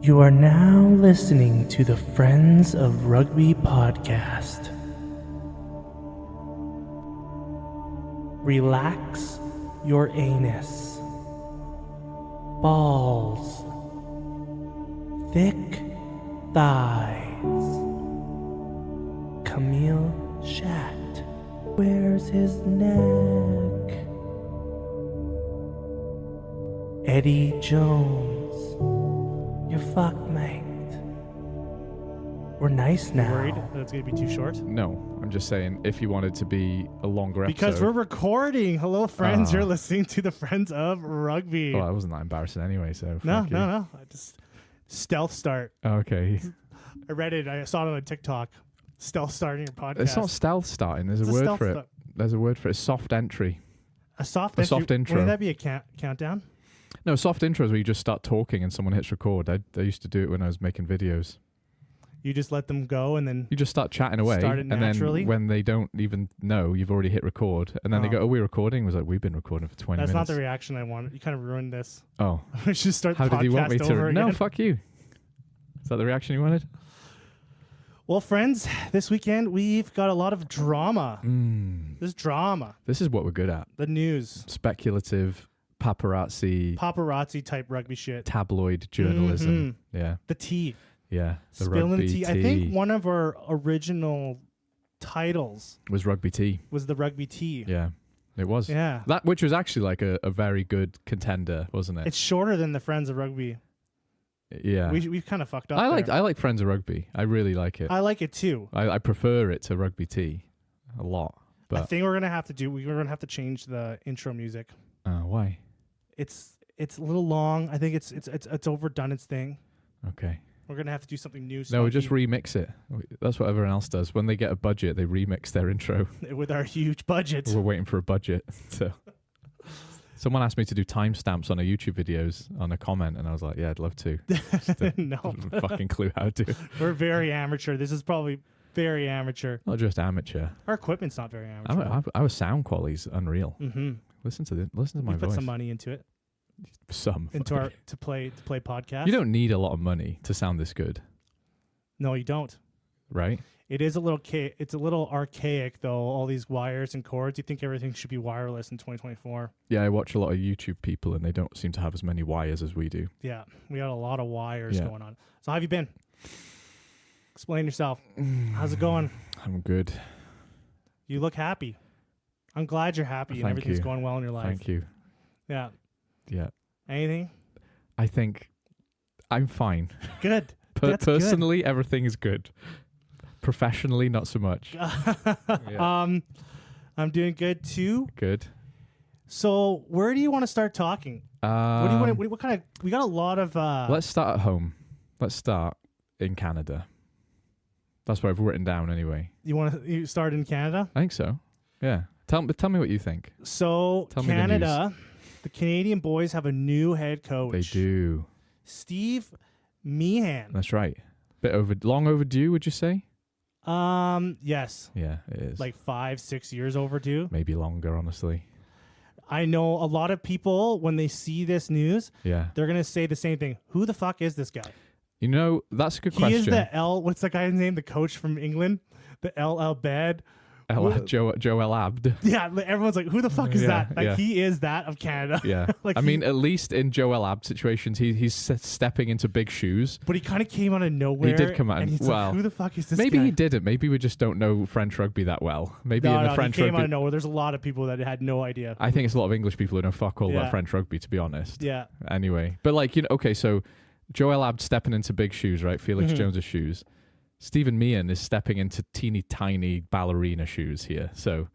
You are now listening to the Friends of Rugby podcast. Relax your anus. Balls. Thick thighs. Camille Shat. Where's his neck? Eddie Jones. You're fucked, mate. We're nice now. Worried that it's going to be too short? No, I'm just saying if you wanted to be a longer episode. Because we're recording. Hello, friends. You're listening to the Friends of Rugby. Well, that wasn't that embarrassing anyway, so No. fuck you. I just stealth start. Okay. I read it. I saw it on TikTok. Stealth starting your podcast. It's not stealth starting. There's It's a a word stealth for it. start. There's a word for it. Soft entry. A soft intro. Wouldn't that be a countdown? No, soft intro is where you just start talking and someone hits record. I used to do it when I was making videos. You just let them go and then You just start chatting away. Start it and naturally? then when they don't even know, you've already hit record. And then they Oh. go, "Oh, we're recording?" I was like, "We've been recording for 20 that's minutes. not the reaction I wanted. You kind of ruined this. Oh. We should start How the did you want me podcast to? over No, again. fuck you. Is that the reaction you wanted? Well, friends, this weekend we've got a lot of drama. This drama. This is what we're good at. The news. Speculative, Paparazzi type rugby shit. tabloid journalism. Yeah, The tea. yeah. The Spilling rugby the tea. I think one of our original titles was rugby tea. was the rugby tea. Yeah, it was. Yeah. That which was actually like a very good contender, wasn't it? It's shorter than the Friends of Rugby. Yeah. We've kind of fucked up. I there. like Friends of Rugby. I really like it. I like it too. I prefer it to rugby tea a lot. I But think we're gonna have to change the intro music. why? It's a little long. I think it's overdone its thing. Okay. We're gonna have to do something new. No, we just spunky remix it. That's what everyone else does. When they get a budget, they remix their intro. with our huge budget. We're waiting for a budget. So someone asked me to do timestamps on a YouTube videos on a comment, and I was like, "Yeah, I'd love to." No, Fucking clue how to. we're very amateur. This is probably very amateur. Not just amateur. Our equipment's not very amateur. Our sound quality's unreal. Mm-hmm. Listen to my We put voice. some money into it, Some. into our to play podcast. You don't need a lot of money to sound this good, No, you don't. right? It is a little it's a little archaic though. All these wires and cords. You think everything should be wireless in 2024? Yeah, I watch a lot of YouTube people, and they don't seem to have as many wires as we do. Yeah, we got a lot of wires Yeah. going on. So how have you been? Explain yourself. How's it going? I'm good. You look happy. I'm glad you're happy and Thank everything's you. going well in your life. Thank you. Yeah. Yeah, Anything? I think I'm fine. Good. That's good. Personally, everything is good. Professionally, not so much. Yeah. I'm doing good too. Good. So where do you want to start talking? What do you want? What kind of? We got a lot of. Let's start at home. Let's start in Canada. That's what I've written down anyway. You start in Canada? I think so. Yeah. Tell me what you think. So Tell me the Canada, the Canadian boys have a new head coach. They do. Steve Meehan. That's right. Long overdue, would you say? Yes. Yeah, it is. Like 5-6 years overdue. Maybe longer, honestly. I know a lot of people when they see this news, Yeah. they're gonna say the same thing. Who the fuck is this guy? You know, that's a good He question. is the What's that guy's name? The coach from England, the L. Bed. Joel Abd. Yeah, everyone's like, who the fuck is Yeah, that? Like, yeah. He is that of Canada. Yeah. Like I mean, at least in Joel Abd situations, he's stepping into big shoes. But he kind of came out of nowhere. He did come out. And he's Well, like, who the fuck is this Maybe guy? he didn't. Maybe we just don't know French rugby that well. Maybe No, in the French he came rugby. out of nowhere. There's a lot of people that had no idea. I think it's a lot of English people who know fuck all Yeah. about French rugby, to be honest. Yeah. Anyway, but like, okay, so Joel Abd stepping into big shoes, right? Felix Jones's shoes. Stephen Meehan is stepping into teeny tiny ballerina shoes here. So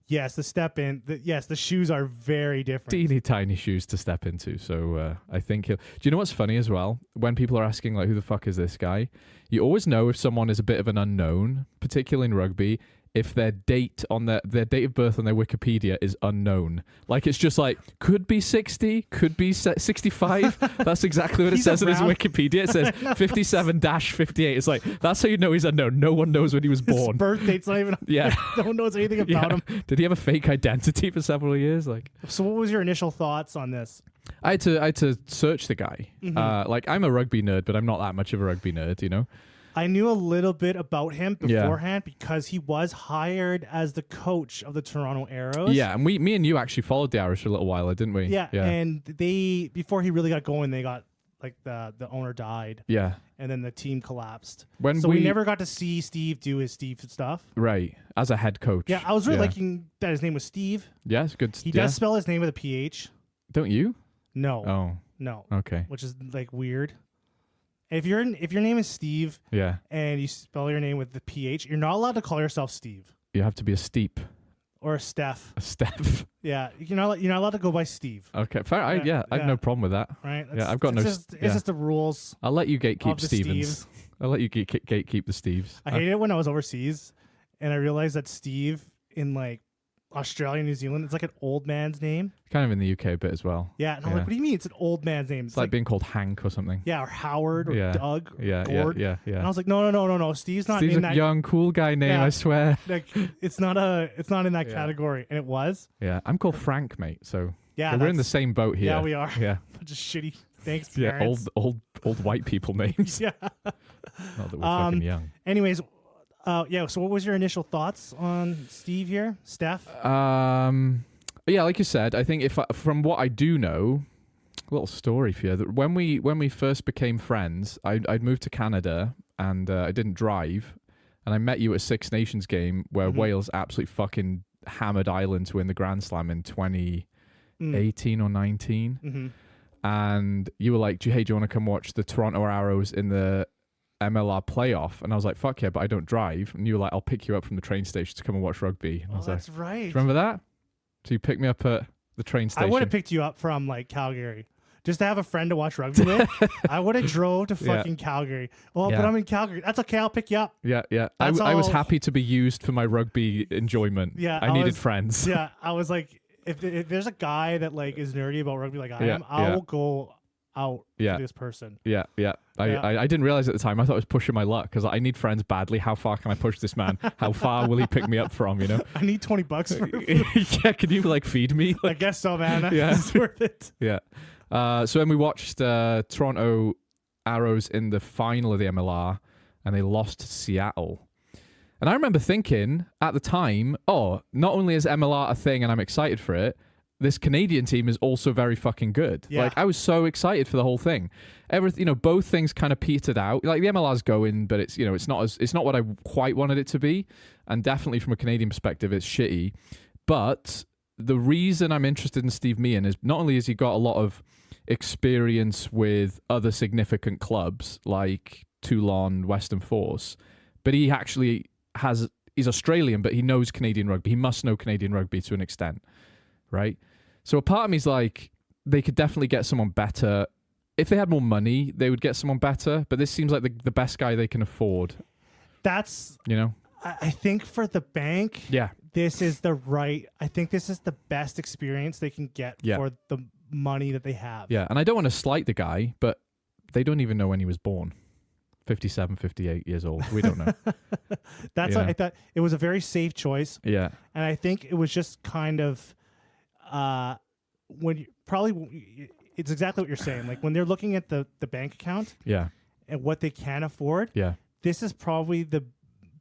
Yes, the step in. The shoes are very different. teeny tiny shoes to step into. So I think he'll. Do you know what's funny as well? When people are asking like, who the fuck is this guy? You always know if someone is a bit of an unknown, particularly in rugby, if their date on their date of birth on their Wikipedia is unknown. Like, it's just like, could be 60, could be 65. That's exactly what it He's says in his around. Wikipedia. It says 57-58. It's like, that's how you know he's unknown. No one knows when he was His born. birth date's not even. Yeah. No one knows anything about him. Did he have a fake identity for several years? Like, So, what was your initial thoughts on this? I had to search the guy. Like I'm a rugby nerd, but I'm not that much of a rugby nerd, you know. I knew a little bit about him beforehand because he was hired as the coach of the Toronto Arrows. Yeah, and me and you actually followed the Irish for a little while, didn't we? Yeah, and they before he really got going, they got like the owner died. Yeah, and then the team collapsed. So we never got to see Steve do his Steve stuff. Right, as a head coach. Yeah, I was really liking that his name was Steve. Yeah, it's good. He does spell his name with a PH. Don't you? No. Oh. No. Okay. Which is like weird. If your name is Steve, and you spell your name with the PH, you're not allowed to call yourself Steve. You have to be a Steep or a Steph. A Steph. Yeah, you're not allowed to go by Steve. Okay, fair. I have no problem with that. Right. I've got it's just the rules. I'll let you gatekeep Stevens. I'll let you gatekeep the Steves. I hated it when I was overseas, and I realized that Steve in like Australia, New Zealand, it's like an old man's name. Kind of in the UK a bit as well. Yeah, and I'm like, what do you mean it's an old man's name? It's like being called Hank or something. Yeah, or Howard or Doug or Gord. Yeah. And I was like, no. Steve's not Steve's in a that young, cool guy name, I swear. Like, it's not in that category. And it was. Yeah, I'm called Frank, mate, so we're in the same boat here. Yeah, we are. Yeah. Just shitty thanks, parents. Yeah, old white people names. Yeah. Not that we're fucking young. Anyways, so what was your initial thoughts on Steve here? Steph? Yeah, like you said, I think from what I do know, a little story for you. That when we first became friends, I'd moved to Canada and I didn't drive, and I met you at a Six Nations game where Wales absolutely fucking hammered Ireland to win the Grand Slam in 2018 or 19. Mm-hmm. And you were like, hey, do you want to come watch the Toronto Arrows in the MLR playoff? And I was like, fuck yeah, but I don't drive. And you were like, I'll pick you up from the train station to come and watch rugby. And I was that's like, right. Do you remember that? So you picked me up at the train station. I would have picked you up from like Calgary just to have a friend to watch rugby with. I would have drove to fucking Calgary. Well, but I'm in Calgary. That's okay. I'll pick you up. Yeah. I was happy to be used for my rugby enjoyment. Yeah. I needed friends. Yeah. I was like, if there's a guy that like is nerdy about rugby like I am, I will go out for this person. Yeah. I didn't realize at the time. I thought I was pushing my luck because I need friends badly. How far can I push this man? How far will he pick me up from? You know. I need $20 for yeah. Can you like feed me? I guess so, man. It's worth it. Yeah. So when we watched Toronto Arrows in the final of the MLR, and they lost to Seattle. And I remember thinking at the time, not only is MLR a thing and I'm excited for it, this Canadian team is also very fucking good. Yeah. Like, I was so excited for the whole thing. Everything, both things kind of petered out. Like, the MLR's going, but it's not what I quite wanted it to be. And definitely from a Canadian perspective, it's shitty. But the reason I'm interested in Steve Meehan is not only has he got a lot of experience with other significant clubs like Toulon, Western Force, but he actually he's Australian, but he knows Canadian rugby. He must know Canadian rugby to an extent, right? So a part of me is like, they could definitely get someone better. If they had more money, they would get someone better, but this seems like the best guy they can afford. That's, I think for the bank, this is I think this is the best experience they can get for the money that they have. Yeah, and I don't want to slight the guy, but they don't even know when he was born. 57, 58 years old. We don't know. That's what I thought. It was a very safe choice. Yeah. And I think it was just kind of it's exactly what you're saying. Like when they're looking at the bank account and what they can afford, this is probably the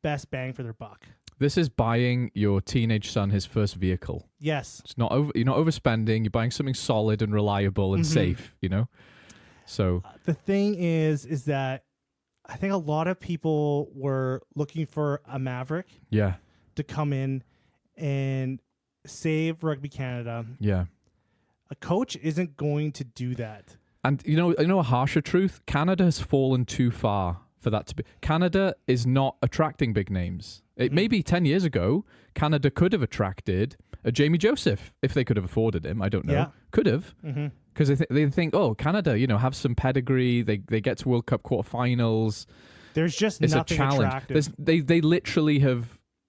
best bang for their buck. This is buying your teenage son his first vehicle. Yes. It's not you're not overspending. You're buying something solid and reliable and safe, So the thing is that I think a lot of people were looking for a Maverick to come in and save Rugby Canada. Yeah. A coach isn't going to do that. And a harsher truth, Canada has fallen too far for that to be. Canada is not attracting big names. Maybe 10 years ago, Canada could have attracted a Jamie Joseph if they could have afforded him. I don't know. Yeah. Could have. Because they think, Canada, have some pedigree. They get to World Cup quarterfinals. There's just it's nothing a challenge. attractive. They literally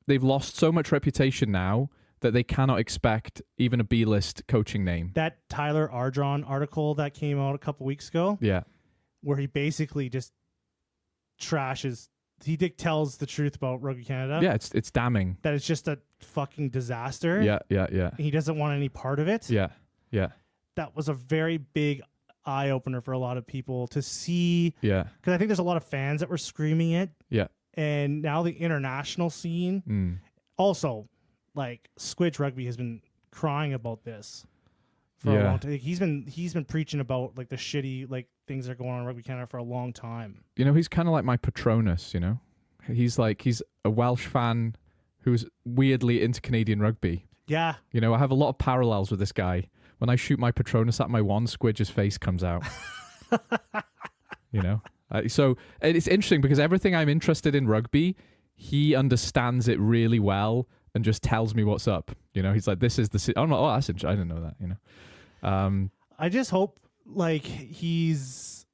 they've lost so much reputation now that they cannot expect even a B-list coaching name. That Tyler Ardron article that came out a couple weeks ago, where he basically just trashes. He tells the truth about Rugby Canada. Yeah, it's damning. That it's just a fucking disaster. Yeah. He doesn't want any part of it. Yeah. that was a very big eye opener for a lot of people to see. Yeah. Because I think there's a lot of fans that were screaming it. Yeah. And now the international scene, also, like Squidge Rugby has been crying about this for a long time. He's been preaching about like the shitty like things that are going on in Rugby Canada for a long time. You know, he's kind of like my Patronus. You know, he's a Welsh fan who's weirdly into Canadian rugby. Yeah. You know, I have a lot of parallels with this guy. When I shoot my Patronus at my wand, Squidge's face comes out. You know? So it's interesting because everything I'm interested in rugby, he understands it really well and just tells me what's up. You know, he's like, this is the... I'm like, oh, that's interesting. I didn't know that, you know? I just hope, like, he's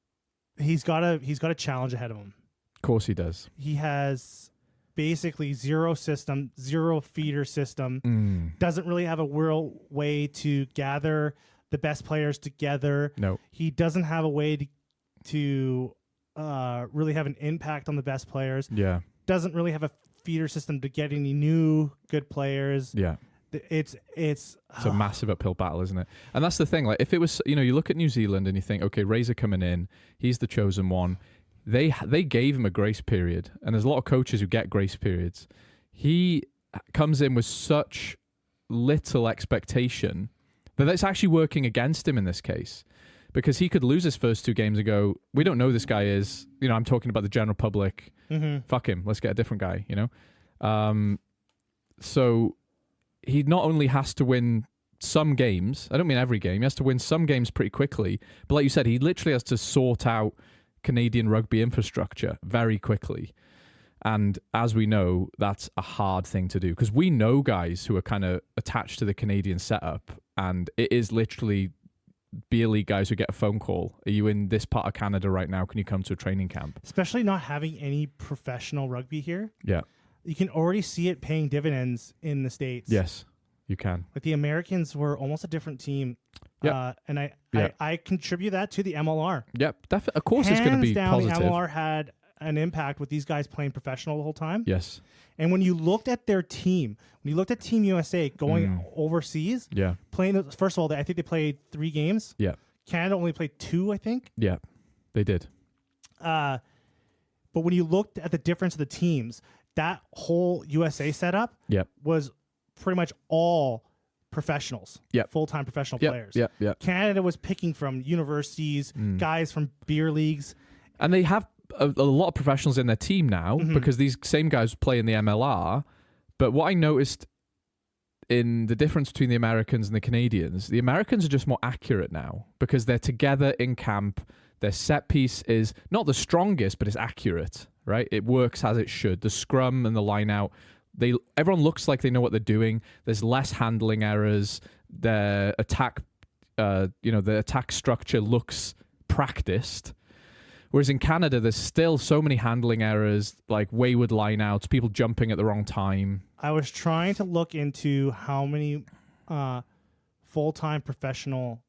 got a challenge ahead of him. Of course he does. He has... basically zero feeder system, doesn't really have a real way to gather the best players together. No. He doesn't have a way to really have an impact on the best players. Yeah. Doesn't really have a feeder system to get any new good players. Yeah. It's a massive uphill battle, isn't it? And that's the thing. Like, if it was, you know, you look at New Zealand and you think, okay, Razor coming in, he's the chosen one. They gave him a grace period, and there's a lot of coaches who get grace periods. He comes in with such little expectation that it's actually working against him in this case, because he could lose his first 2 games and go, we don't know who this guy is. You know, I'm talking about the general public. Fuck him. Let's get a different guy, you know? So he not only has to win some games, I don't mean every game, he has to win some games pretty quickly, but like you said, he literally has to sort out Canadian rugby infrastructure very quickly. And as we know, that's a hard thing to do, because we know guys who are kind of attached to the Canadian setup, and it is literally beer league guys who get a phone call. Are you in this part of Canada right now? Can you come to a training camp? Especially not having any professional rugby here. Yeah. You can already see it paying dividends in the States. Yes, you can. Like the Americans were almost a different team. Yep. And I contribute that to the MLR. Yep, definitely. Of course, it's going to be down, positive. The MLR had an impact with these guys playing professional the whole time. Yes. And when you looked at their team, when you looked at Team USA going overseas, playing, first of all, I think they played 3 games. Yeah. Canada only played 2, I think. Yeah, they did. But when you looked at the difference of the teams, that whole USA setup was pretty much all professionals, full-time professional players. Canada was picking from universities, guys from beer leagues. And they have a lot of professionals in their team now because these same guys play in the MLR. But what I noticed in the difference between the Americans and the Americans are just more accurate now because they're together in camp. Their set piece is not the strongest, but it's accurate, right? It works as it should. The scrum and the line out, everyone looks like they know what they're doing. There's less handling errors. Their attack, the attack structure looks practiced. Whereas in Canada, there's still so many handling errors, like wayward lineouts, people jumping at the wrong time. I was trying to look into how many full-time professional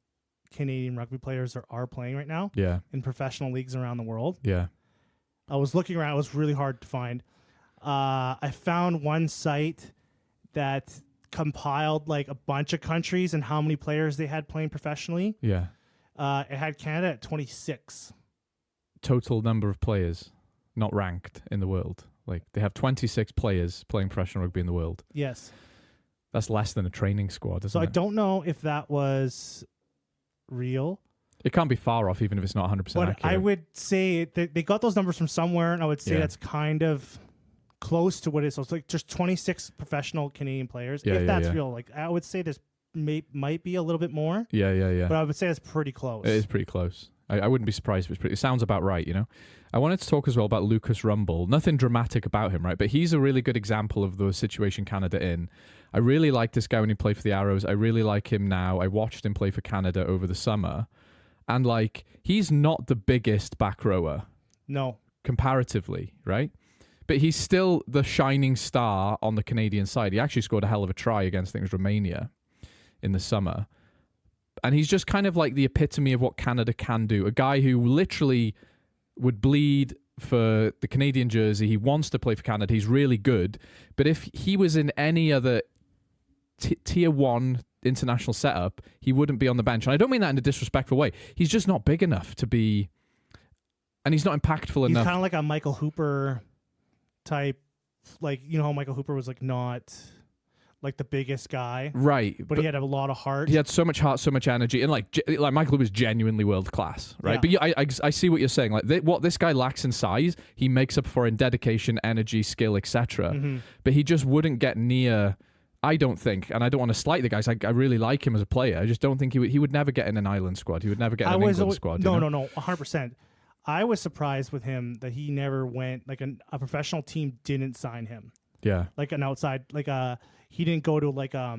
Canadian rugby players there are playing right now in professional leagues around the world. Yeah. I was looking around. It was really hard to find. I found one site that compiled like a bunch of countries and how many players they had playing professionally. Yeah. It had Canada at 26. Total number of players not ranked in the world. Like they have 26 players playing professional rugby in the world. Yes. That's less than a training squad, isn't it? So I don't know if that was real. It can't be far off, even if it's not 100% accurate. I would say they got those numbers from somewhere, and I would say that's kind of close to what it is. So it's like just 26 professional Canadian players. If that's real, like I would say there's might be a little bit more. Yeah. But I would say it's pretty close. It is pretty close. I wouldn't be surprised if it sounds about right, you know? I wanted to talk as well about Lucas Rumble. Nothing dramatic about him, right? But he's a really good example of the situation Canada in. I really liked this guy when he played for the Arrows. I really like him now. I watched him play for Canada over the summer. And, like, he's not the biggest back rower. No. Comparatively, right? But he's still the shining star on the Canadian side. He actually scored a hell of a try against, I think it was Romania in the summer. And he's just kind of like the epitome of what Canada can do. A guy who literally would bleed for the Canadian jersey. He wants to play for Canada. He's really good. But if he was in any other tier 1 international setup, he wouldn't be on the bench. And I don't mean that in a disrespectful way. He's just not big enough to be, and he's not impactful enough. He's kind of like a Michael Hooper type, like, you know how Michael Hooper was like not like the biggest guy, right? But he had a lot of heart. He had so much heart, so much energy, and like Michael was genuinely world class, right? Yeah. But I see what you're saying. Like what this guy lacks in size, he makes up for in dedication, energy, skill, etc. Mm-hmm. But he just wouldn't get near. I don't think, and I don't want to slight the guys. I really like him as a player. I just don't think he would never get in an Ireland squad. He would never get in an England squad. No, 100%. I was surprised with him that he never went, like a professional team didn't sign him. Yeah, like an outside, like he didn't go to like a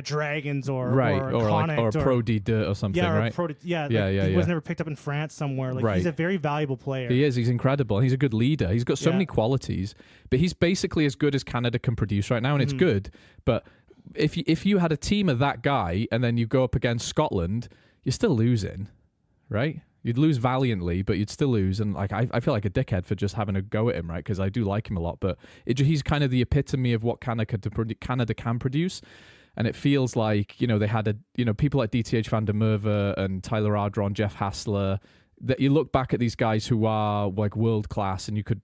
Dragons or a Pro D or something, right? He was never picked up in France somewhere. Like he's a very valuable player. He is. He's incredible. He's a good leader. He's got so many qualities, but he's basically as good as Canada can produce right now, and it's good. But if you had a team of that guy and then you go up against Scotland, you're still losing, right? You'd lose valiantly, but you'd still lose. And like I feel like a dickhead for just having a go at him, right? Because I do like him a lot, but he's kind of the epitome of what Canada can produce. And it feels like, they had people like DTH Van der Merwe and Tyler Ardron, Jeff Hassler, that you look back at these guys who are like world class and you could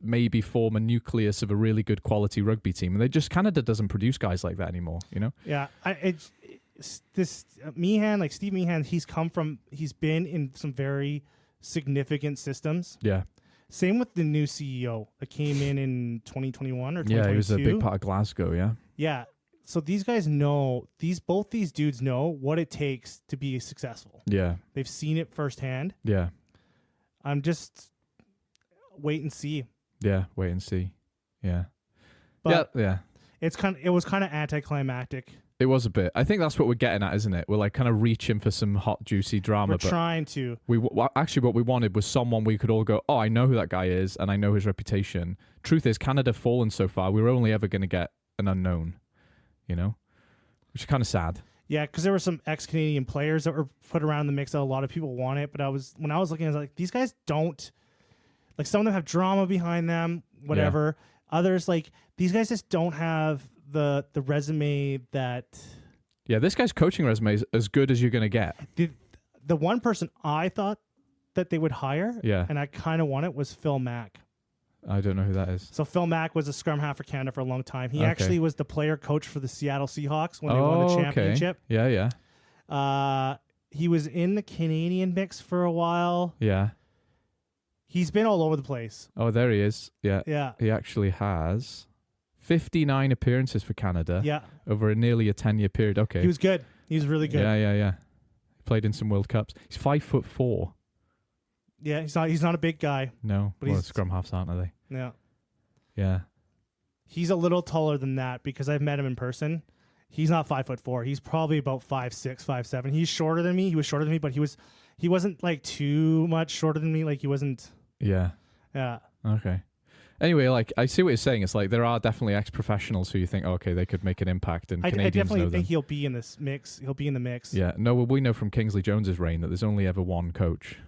maybe form a nucleus of a really good quality rugby team. And Canada doesn't produce guys like that anymore, Yeah. This Meehan, like Steve Meehan, he's been in some very significant systems. Yeah. Same with the new CEO that came in 2021 or 2022. Yeah, he was a big part of Glasgow, yeah. Yeah. So these guys know, both these dudes know what it takes to be successful. Yeah. They've seen it firsthand. Yeah. I'm just wait and see. Yeah, wait and see. Yeah. But yeah. It was kind of anticlimactic. It was a bit. I think that's what we're getting at, isn't it? We're like kind of reaching for some hot, juicy drama. We're trying to. Actually, what we wanted was someone we could all go, oh, I know who that guy is, and I know his reputation. Truth is, Canada fallen so far, we were only ever going to get an unknown, which is kind of sad. Yeah, because there were some ex-Canadian players that were put around the mix that a lot of people want it, but when I was looking, I was like, these guys don't, like, some of them have drama behind them, whatever. Yeah. Others, like, these guys just don't have the resume that... Yeah, this guy's coaching resume is as good as you're going to get. The one person I thought that they would hire, and I kind of want it, was Phil Mack. I don't know who that is. So Phil Mack was a scrum half for Canada for a long time. He actually was the player coach for the Seattle Seahawks when they won the championship. Okay. Yeah. He was in the Canadian mix for a while. Yeah. He's been all over the place. Oh, there he is. Yeah. Yeah. He actually has 59 appearances for Canada. Yeah. Over nearly a 10-year period. Okay. He was good. He was really good. Yeah. He played in some World Cups. He's 5'4". Yeah, he's not a big guy. No, but he's scrum halves, aren't they? Yeah. Yeah. He's a little taller than that because I've met him in person. He's not 5'4". He's probably about 5'6", 5'7". He's shorter than me. He was shorter than me, but he wasn't like too much shorter than me. Like he wasn't. Yeah. Yeah. Okay. Anyway, like I see what you're saying. It's like there are definitely ex-professionals who you think, okay, they could make an impact, and Canadians I definitely know think them. he'll be in this mix. He'll be in the mix. Yeah. No, well, we know from Kingsley Jones's reign that there's only ever one coach.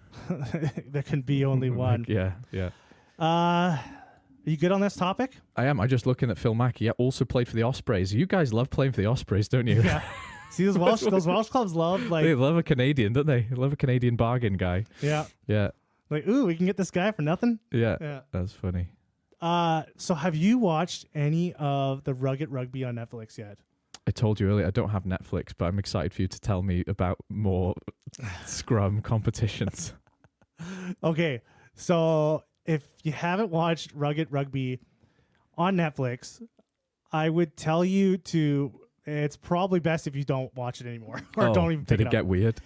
There can be only one. Yeah. Are you good on this topic? I am. I'm just looking at Phil Mackey. Yeah, also played for the Ospreys. You guys love playing for the Ospreys, don't you? Yeah. See, those Welsh clubs love they love a Canadian, don't they? They love a Canadian bargain guy. Yeah. Yeah. Like, ooh, we can get this guy for nothing. Yeah. That's funny. So have you watched any of the Rugged Rugby on Netflix yet? I told you earlier I don't have Netflix, but I'm excited for you to tell me about more scrum competitions. Okay, so if you haven't watched Rugged Rugby on Netflix, I would tell you it's probably best if you don't watch it anymore or don't even pick Did it get weird?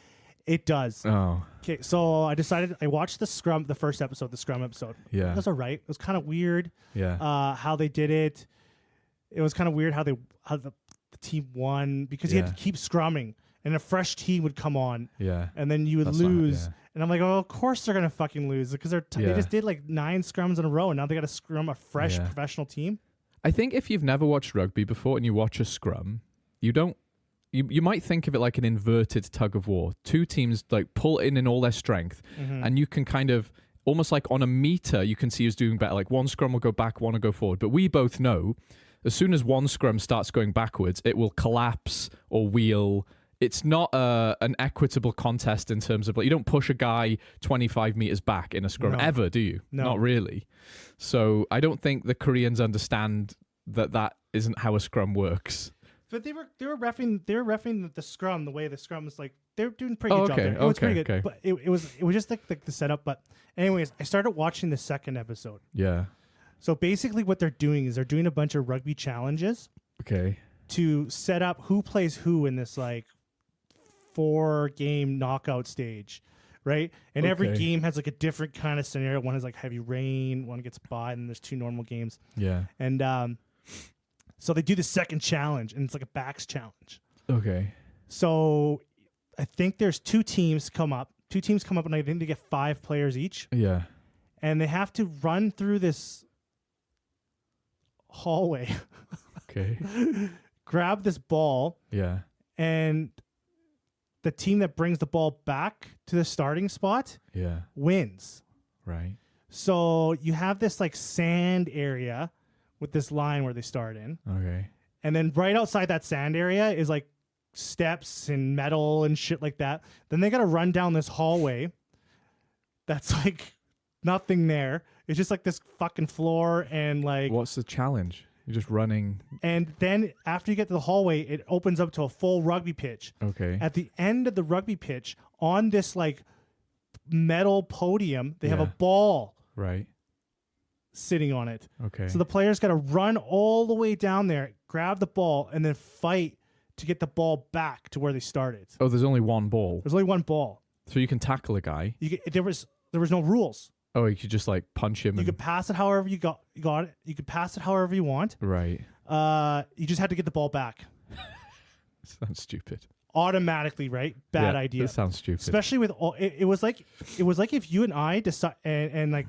It does. Oh. Okay, so I watched the first episode, the scrum episode. Yeah. It was all right. It was kind of weird. Yeah. How they did it. It was kind of weird how the team won because you had to keep scrumming and a fresh team would come on. Yeah. And then you would lose. And I'm like, oh, of course they're going to fucking lose because they just did like 9 scrums in a row and now they got to scrum a fresh professional team. I think if you've never watched rugby before and you watch a scrum, you might think of it like an inverted tug of war. Two teams like pull in all their strength, and you can kind of almost like on a meter, you can see who's doing better. Like one scrum will go back, one will go forward. But we both know as soon as one scrum starts going backwards, it will collapse or wheel. It's not an equitable contest in terms of, like, you don't push a guy 25 meters back in a scrum ever, do you? No. Not really. So I don't think the Koreans understand that isn't how a scrum works. But they were reffing the scrum the way the scrum is, like, they're doing a pretty good job there. It was pretty good. But it was just like the setup. But anyways, I started watching the second episode. Yeah. So basically what they're doing is they're doing a bunch of rugby challenges. Okay. To set up who plays who in this, like, 4-game knockout stage, right? And every game has, like, a different kind of scenario. One is like heavy rain, one gets by, and there's 2 normal games. Yeah. And so they do the second challenge, and it's like a backs challenge. Okay. So I think there's 2 teams come up, and I think they get 5 players each. Yeah. And they have to run through this hallway. Okay. Grab this ball. Yeah. And the team that brings the ball back to the starting spot wins. Right. So you have this, like, sand area with this line where they start in. Okay. And then right outside that sand area is, like, steps and metal and shit like that. Then they got to run down this hallway that's, like, nothing there. It's just, like, this fucking floor and, like... What's the challenge? You're just running. And then after you get to the hallway, it opens up to a full rugby pitch. Okay. At the end of the rugby pitch, on this, like, metal podium, they have a ball sitting on it. Okay. So the players got to run all the way down there, grab the ball, and then fight to get the ball back to where they started. Oh, there's only one ball. There's only one ball. So you can tackle a guy. There was no rules. Oh, you could just, like, punch him. You could pass it however you got it. You could pass it however you want. Right. You just had to get the ball back. Sounds stupid. Automatically, right? Bad idea. That sounds stupid. Especially with all. It was like if you and I decide and like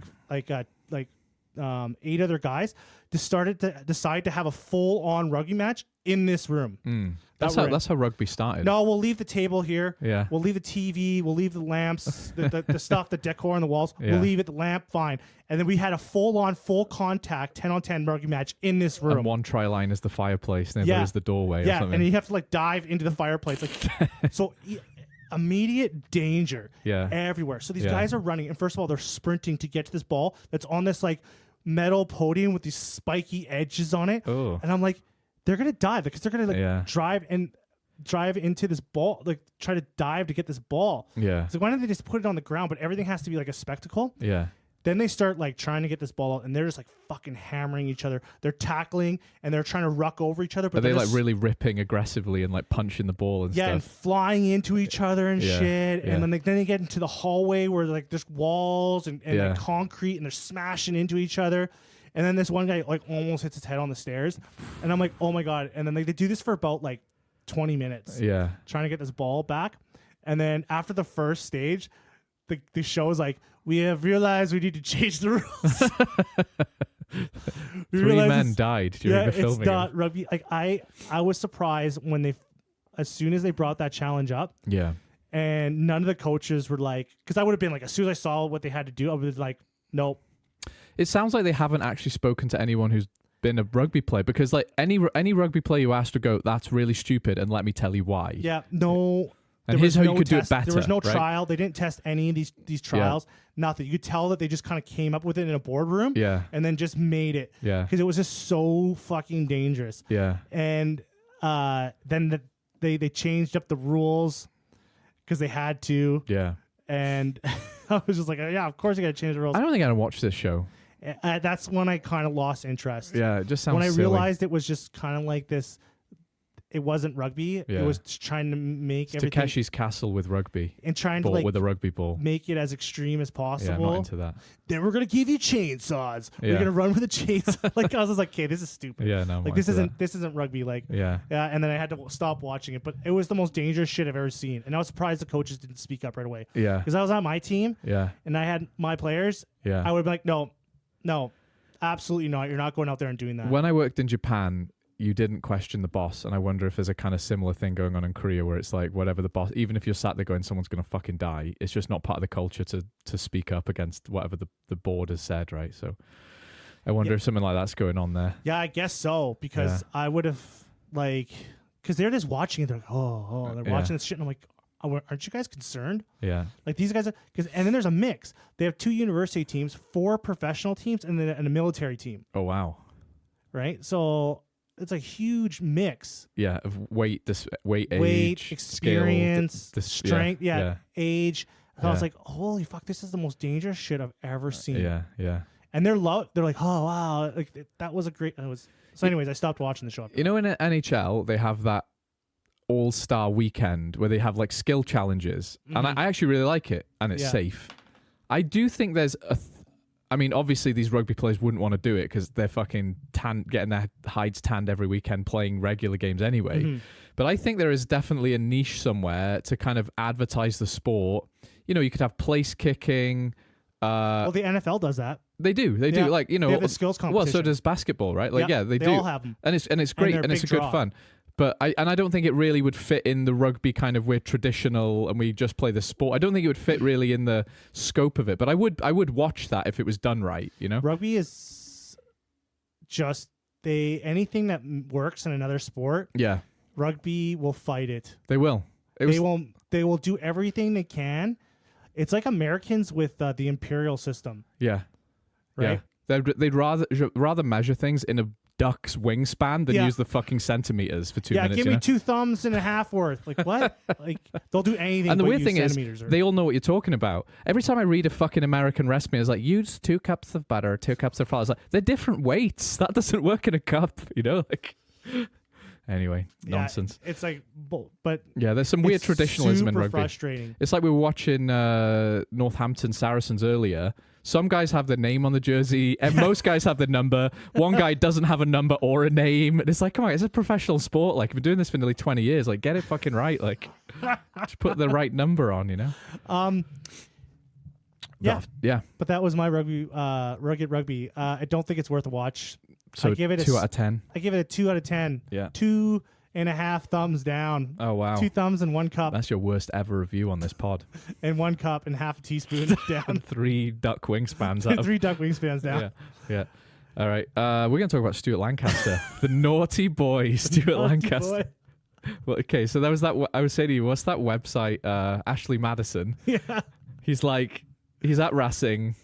8 other guys decide to have a full on rugby match in this room. That's how rugby started. No, we'll leave the table here. Yeah. We'll leave the TV. We'll leave the lamps, the stuff, the decor on the walls. Yeah. We'll leave it, the lamp, fine. And then we had a full contact 10-on-10 rugby match in this room. And one try line is the fireplace, and the other is the doorway. Yeah, or something. and you have to, like, dive into the fireplace, like so. Immediate danger. Everywhere. So these guys are running, and first of all, they're sprinting to get to this ball that's on this, like, metal podium with these spiky edges on it. Oh. And I'm like, they're gonna dive because they're gonna, like, drive into this ball, like, try to dive to get this ball. Yeah. So why don't they just put it on the ground? But everything has to be like a spectacle. Yeah. Then they start, like, trying to get this ball out, and they're just, like, fucking hammering each other. They're tackling, and they're trying to ruck over each other. But are they, like, really ripping aggressively and, like, punching the ball and stuff? Yeah, and flying into each other and shit. And then they get into the hallway where, like, there's walls and like, concrete, and they're smashing into each other. And then this one guy, like, almost hits his head on the stairs. And I'm like, oh, my God. And then, like, they do this for about, like, 20 minutes. Yeah. Trying to get this ball back. And then after the first stage, the show is like, we have realized we need to change the rules. 3 men died during the filming. It's not rugby. Like, I was surprised when as soon as they brought that challenge up. Yeah. And none of the coaches were like, because I would have been like, as soon as I saw what they had to do, I was like, nope. It sounds like they haven't actually spoken to anyone who's been a rugby player, because, like, any rugby player you asked to go, that's really stupid, and let me tell you why. Yeah, no. And here's how you could do it better. There was no right? trial. They didn't test any of these trials. Nothing. You could tell that they just kind of came up with it in a boardroom. Yeah. And then just made it. Yeah. Because it was just so fucking dangerous. Yeah. And then they changed up the rules because they had to. Yeah. And I was just like, yeah, of course you got to change the rules. I don't think I'm gonna watch this show. That's when I kind of lost interest. Yeah, it just sounds when I silly. realized it was just kind of like this. It wasn't rugby. Yeah. It was trying to make everything. Takeshi's Castle with rugby. And trying to, like, with a rugby ball. Make it as extreme as possible. Yeah, I'm not into that. Then we're gonna give you chainsaws. We're gonna run with a chainsaw. Like, I was like, okay, this is stupid. Yeah, no. Like, this isn't rugby. Like, yeah. And then I had to stop watching it. But it was the most dangerous shit I've ever seen. And I was surprised the coaches didn't speak up right away. Yeah. Because I was on my team. Yeah. And I had my players. Yeah. I would be like, no, absolutely not. You're not going out there and doing that. When I worked in Japan, you didn't question the boss, and I wonder if there's a kind of similar thing going on in Korea where it's like, whatever the boss, even if you're sat there going, someone's going to fucking die, it's just not part of the culture to speak up against whatever the board has said, right? So I wonder if something like that's going on there. Yeah, I guess so, because I would have, like, because they're just watching it. They're like, they're watching this shit. And I'm like, aren't you guys concerned? Yeah. Like, these guys are, and then there's a mix. They have 2 university teams, 4 professional teams, and then a military team. Oh, wow. Right? So it's a huge mix. Yeah, of weight, age, experience, scale, strength, age. So I was like, holy fuck, this is the most dangerous shit I've ever seen. Yeah. And they're like, oh wow, like that was a great. So, anyways, I stopped watching the show. You know, in NHL, they have that all-star weekend where they have like skill challenges, and I actually really like it, and it's safe. I do think there's I mean, obviously these rugby players wouldn't want to do it because they're fucking getting their hides tanned every weekend playing regular games anyway. But I think there is definitely a niche somewhere to kind of advertise the sport. You know, you could have place kicking. Well, the NFL does that. They do. They do. Like, you know, they have a skills competition. Well, so does basketball, right? Like, they do. They all have them. And it's great, and it's a good fun. But I don't think it really would fit in the rugby kind of, we're traditional and we just play the sport. I don't think it would fit really in the scope of it. But I would watch that if it was done right, you know? Rugby is just anything that works in another sport. Yeah. Rugby will fight it. They will. They will do everything they can. It's like Americans with the imperial system. Yeah. Right? Yeah. They'd rather measure things in a duck's wingspan than use the fucking centimeters for 2 minutes. Yeah, give me 2 thumbs and a half worth. Like, what? Like, they'll do anything. And the weird thing is, they all know what you're talking about. Every time I read a fucking American recipe, it's like, use 2 cups of butter, 2 cups of flour. It's like, they're different weights. That doesn't work in a cup, you know? Like, anyway, nonsense. It's like, but yeah, there's some weird traditionalism in rugby. Frustrating. It's like we were watching Northampton Saracens earlier. Some guys have the name on the jersey, and most guys have the number. One guy doesn't have a number or a name. And it's like, come on, it's a professional sport. Like, I've been doing this for nearly 20 years. Like, get it fucking right. Like, just put the right number on, you know? Yeah. But that was my rugged rugby. I don't think it's worth a watch. So I give it 2 out of 10. I give it a 2 out of 10. Yeah. 2.5 thumbs down. Oh, wow. 2 thumbs and 1 cup. That's your worst ever review on this pod. And 1 cup and half a teaspoon down. And 3 duck wingspans up. 3 duck wingspans down. Yeah. All right. We're going to talk about Stuart Lancaster. The naughty boy, Stuart Lancaster. Boy. Well, okay, so that was that. I was saying to you, what's that website? Ashley Madison. Yeah. He's at Racing.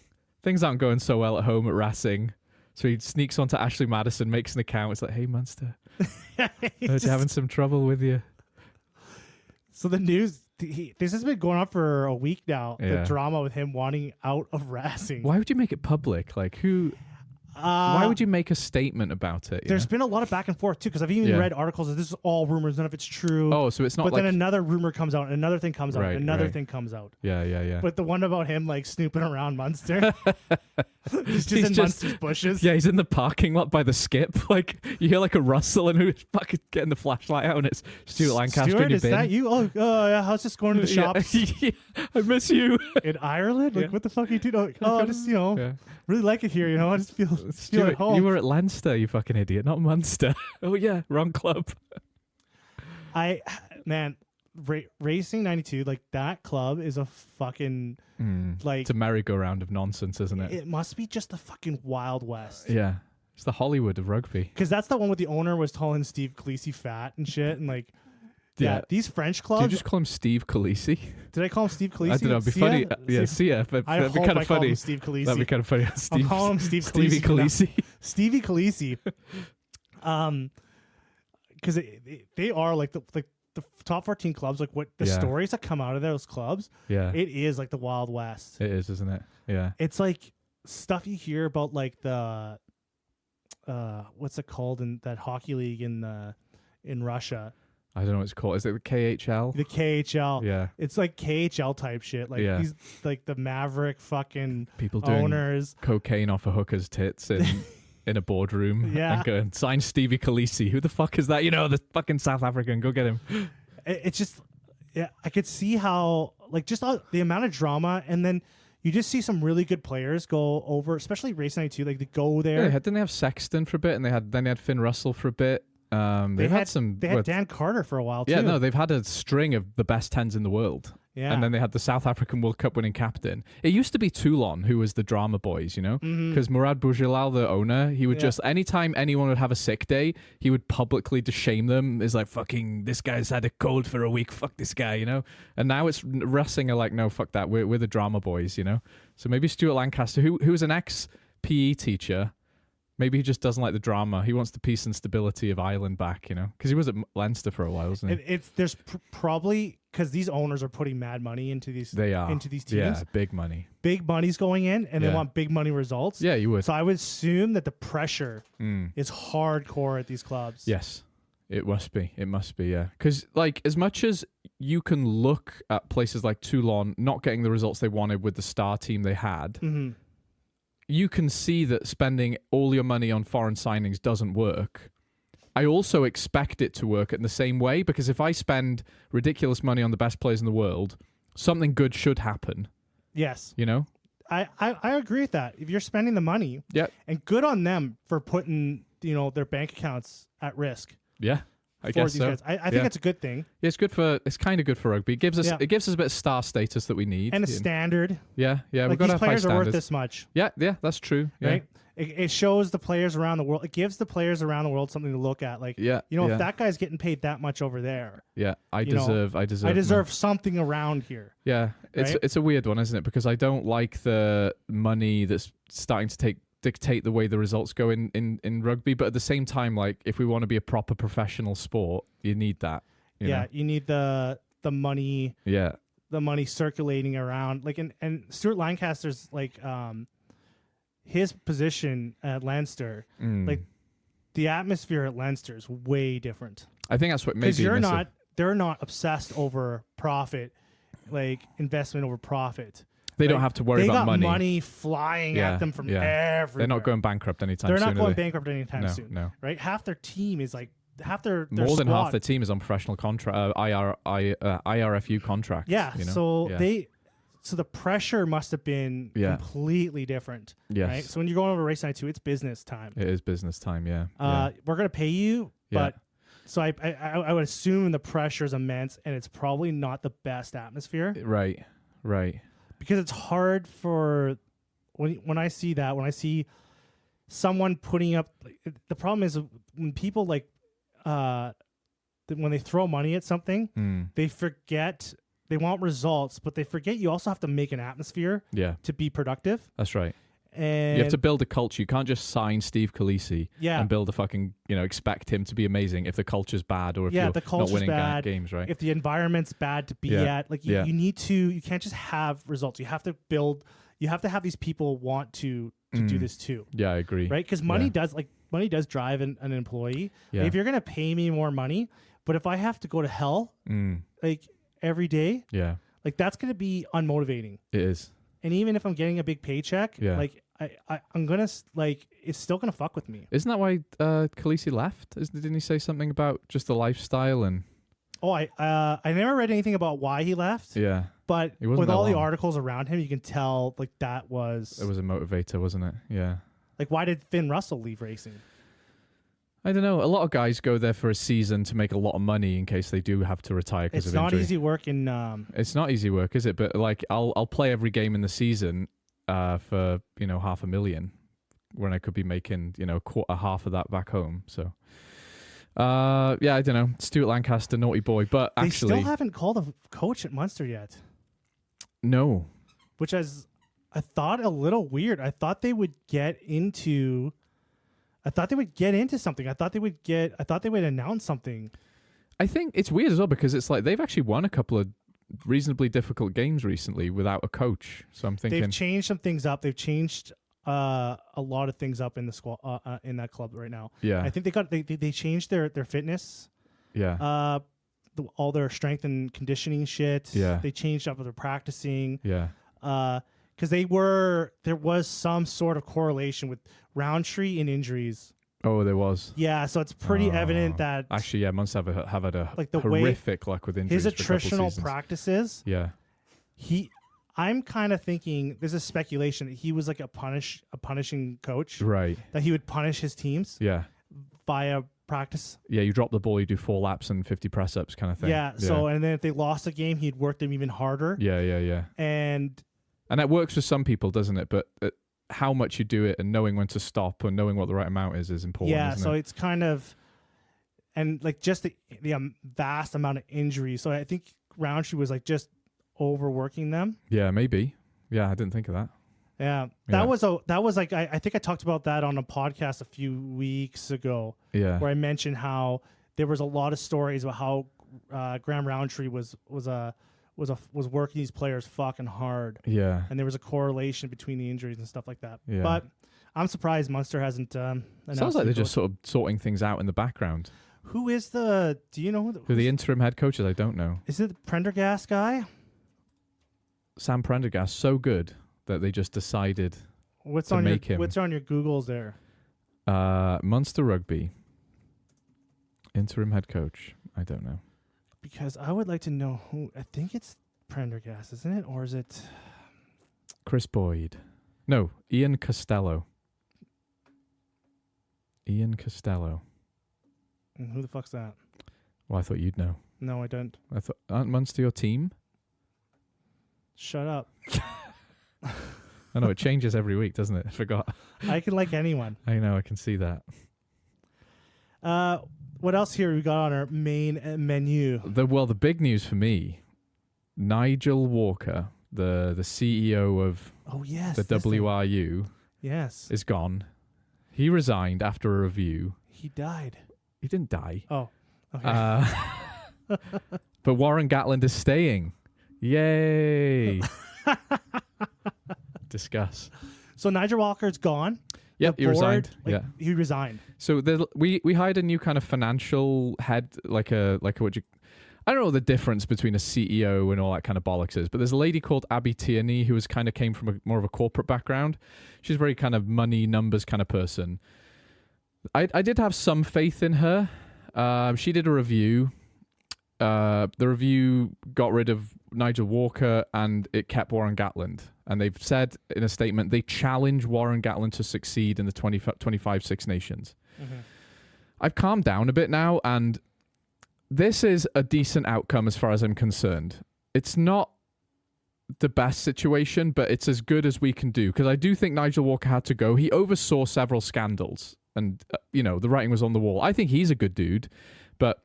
Things aren't going so well at home at Racing. So he sneaks onto Ashley Madison, makes an account. It's like, hey, Munster. He's having some trouble with you. So the news, this has been going on for a week now. The drama with him wanting out of Racing. Why would you make it public? Like, who? Why would you make a statement about it? There's been a lot of back and forth too, because I've even read articles that this is all rumors, none of it's true. Oh, so it's not. But then another rumor comes out, and another thing comes out, and another thing comes out. Yeah. But the one about him like snooping around Munster, he's just in Munster's bushes. Yeah, he's in the parking lot by the skip. Like, you hear like a rustle, and who's fucking getting the flashlight out, and it's Stuart Lancaster. Stuart, is that you? Oh, yeah. How's just going to the shops? Yeah, I miss you. In Ireland? Like, what the fuck are you doing? I just really like it here. You know, I just feel Stuart, at home. You were at Lancaster, you fucking idiot, not Munster. Oh yeah, wrong club. Racing 92, like that club is a fucking like, it's a merry-go-round of nonsense, isn't it? It must be just the fucking Wild West. Yeah, it's the Hollywood of rugby. Because that's the one with the owner was calling Steve Khaleesi fat and shit, and like. Yeah, these French clubs. Did you just call him Steve Khaleesi? Did I call him Steve Khaleesi? I don't know. It'd be funny. That'd be kind of funny. Steve Khaleesi. That'd be kind of funny. I'm calling him Steve Stevie Khaleesi. Stevie Khaleesi. Because they are like the top 14 clubs. Like what the stories that come out of those clubs. Yeah, it is like the Wild West. It is, isn't it? Yeah, it's like stuff you hear about like the what's it called in that hockey league in Russia. I don't know what it's called. Is it the KHL? The KHL. Yeah. It's like KHL type shit. Like these, like the maverick fucking people doing owners. Cocaine off a hooker's tits in a boardroom. Yeah. And going, sign Stevie Khaleesi. Who the fuck is that? You know, the fucking South African. Go get him. It's just, I could see how, like, just the amount of drama, and then you just see some really good players go over, especially Race 92. Like, they go there. Yeah, didn't they have Sexton for a bit, and then they had Finn Russell for a bit. They've had some. They had Dan Carter for a while too. Yeah, no, they've had a string of the best 10s in the world. Yeah. And then they had the South African World Cup winning captain. It used to be Toulon who was the drama boys, you know? Because Murad Boujilal, the owner, he would just, anytime anyone would have a sick day, he would publicly just shame them. It's like, fucking, this guy's had a cold for a week. Fuck this guy, you know? And now it's wrestling are like, no, fuck that. We're the drama boys, you know? So maybe Stuart Lancaster, who was an ex-PE teacher, maybe he just doesn't like the drama. He wants the peace and stability of Ireland back, you know? Because he was at Leinster for a while, wasn't he? There's probably, because these owners are putting mad money into these into these teams. Yeah, big money. Big money's going in, and they want big money results. Yeah, you would. So I would assume that the pressure is hardcore at these clubs. Yes, it must be. It must be, yeah. Because, like, as much as you can look at places like Toulon not getting the results they wanted with the star team they had, you can see that spending all your money on foreign signings doesn't work. I also expect it to work in the same way, because if I spend ridiculous money on the best players in the world, something good should happen. Yes. You know? I agree with that. If you're spending the money, and good on them for putting, their bank accounts at risk. Yeah. I guess so. Guys. I think that's a good thing. Yeah, it's kind of good for rugby. It gives us a bit of star status that we need. And a standard. Yeah. Like, we've got these to have high players are worth standards. this much. Yeah, that's true. Yeah. Right? It shows the players around the world. It gives the players around the world something to look at. Like, if that guy's getting paid that much over there. Yeah, I deserve something around here. Yeah, it's a weird one, isn't it? Because I don't like the money that's starting to dictate the way the results go in rugby. But at the same time, like, if we want to be a proper professional sport, you need that. You know? You need the money. Yeah, the money circulating around. Like, and Stuart Lancaster's like his position at Leinster, like the atmosphere at Leinster is way different. I think that's what maybe because they're not obsessed over profit, like investment over profit. They don't have to worry about money. They got money flying at them from everywhere. They're not going bankrupt anytime soon. They're not going bankrupt anytime soon. No. Right? Half their team is like their more than squad. half the team is on professional contract, IRFU contracts. Yeah. You know? So the pressure must have been completely different. Yes. Right? So when you're going over race night 2, it's business time. It is business time, yeah. We're going to pay you, but so I would assume the pressure is immense, and it's probably not the best atmosphere. Right. Because it's hard for when I see that, when I see someone putting up, the problem is when people like when they throw money at something, they forget. They want results, but they forget you also have to make an atmosphere to be productive. That's right. And you have to build a culture. You can't just sign Steve Khaleesi and build a fucking, expect him to be amazing if the culture's bad or if you're not winning games, right? If the environment's bad to be at, like you need to, you can't just have results. You have to have these people want to do this too. Yeah, I agree. Right? Because money does drive an employee. Yeah. Like, if you're going to pay me more money, but if I have to go to hell, like every day, like that's going to be unmotivating. It is. And even if I'm getting a big paycheck, like I'm gonna like it's still gonna fuck with me. Isn't that why Khaleesi left? Didn't he say something about just the lifestyle and? Oh, I never read anything about why he left. Yeah, but with all the articles around him, you can tell like it was a motivator, wasn't it? Yeah. Like, why did Finn Russell leave racing? I don't know. A lot of guys go there for a season to make a lot of money in case they do have to retire because of injury. It's not easy work in. It's not easy work, is it? But like, I'll play every game in the season for $500,000 when I could be making half of that back home. So, I don't know. Stuart Lancaster, naughty boy, but they actually still haven't called a coach at Munster yet. No, which I thought a little weird. I thought they would get into something. I thought they would announce something. I think it's weird as well because it's like they've actually won a couple of reasonably difficult games recently without a coach. So I'm thinking they've changed some things up. They've changed a lot of things up in the squad in that club right now. Yeah, I think they changed their fitness. Yeah. All their strength and conditioning shit. Yeah. They changed up their practicing. Yeah. Because there was some sort of correlation with Roundtree and injuries. Oh, there was. Yeah, so it's pretty evident that actually, Munster have had a like the horrific luck with injuries. His attritional practices. Yeah, I'm kind of thinking this is speculation that he was like a punishing coach, right? That he would punish his teams, yeah, via practice. Yeah, you drop the ball, you do 4 laps and 50 press ups kind of thing. Yeah. So and then if they lost the game, he'd work them even harder. Yeah. And that works for some people, doesn't it? But how much you do it and knowing when to stop and knowing what the right amount is important. Yeah. Isn't So it? it's kind of, and like just the vast amount of injuries. So I think Roundtree was like just overworking them. Yeah, maybe. Yeah, I didn't think of that. Yeah, that was like I think I talked about that on a podcast a few weeks ago. Yeah, where I mentioned how there was a lot of stories about how Graham Roundtree was working these players fucking hard. Yeah, and there was a correlation between the injuries and stuff like that. Yeah. But I'm surprised Munster hasn't. Sounds like they're just sort of sorting things out in the background. Who is do you know who the interim head coach is? I don't know. Is it the Prendergast guy? Sam Prendergast, so good that they just decided to make him. What's on your Googles there? Munster Rugby. Interim head coach. I don't know. Because I would like to know who. I think it's Prendergast, isn't it? Or is it Chris Boyd? No, Ian Costello. Ian Costello. And who the fuck's that? Well, I thought you'd know. No, I don't. I thought, aren't Munster your team? Shut up. I know, it changes every week, doesn't it? I forgot. I can like anyone. I know, I can see that. What else here we got on our main menu? The big news for me, Nigel Walker, the CEO of the WRU, is gone. He resigned after a review. He died. He didn't die. Oh, okay. But Warren Gatland is staying. Yay. Discuss. So Nigel Walker's gone. Yep, he resigned. He resigned. So we hired a new kind of financial head, I don't know what the difference between a CEO and all that kind of bollocks is, but there's a lady called Abby Tierney who came from more of a corporate background. She's a very kind of money, numbers kind of person. I did have some faith in her. She did a review. The review got rid of Nigel Walker and it kept Warren Gatland. And they've said in a statement they challenge Warren Gatland to succeed in the 25 Six Nations. Mm-hmm. I've calmed down a bit now, and this is a decent outcome as far as I'm concerned. It's not the best situation, but it's as good as we can do, because I do think Nigel Walker had to go. He oversaw several scandals, and the writing was on the wall. I think he's a good dude, but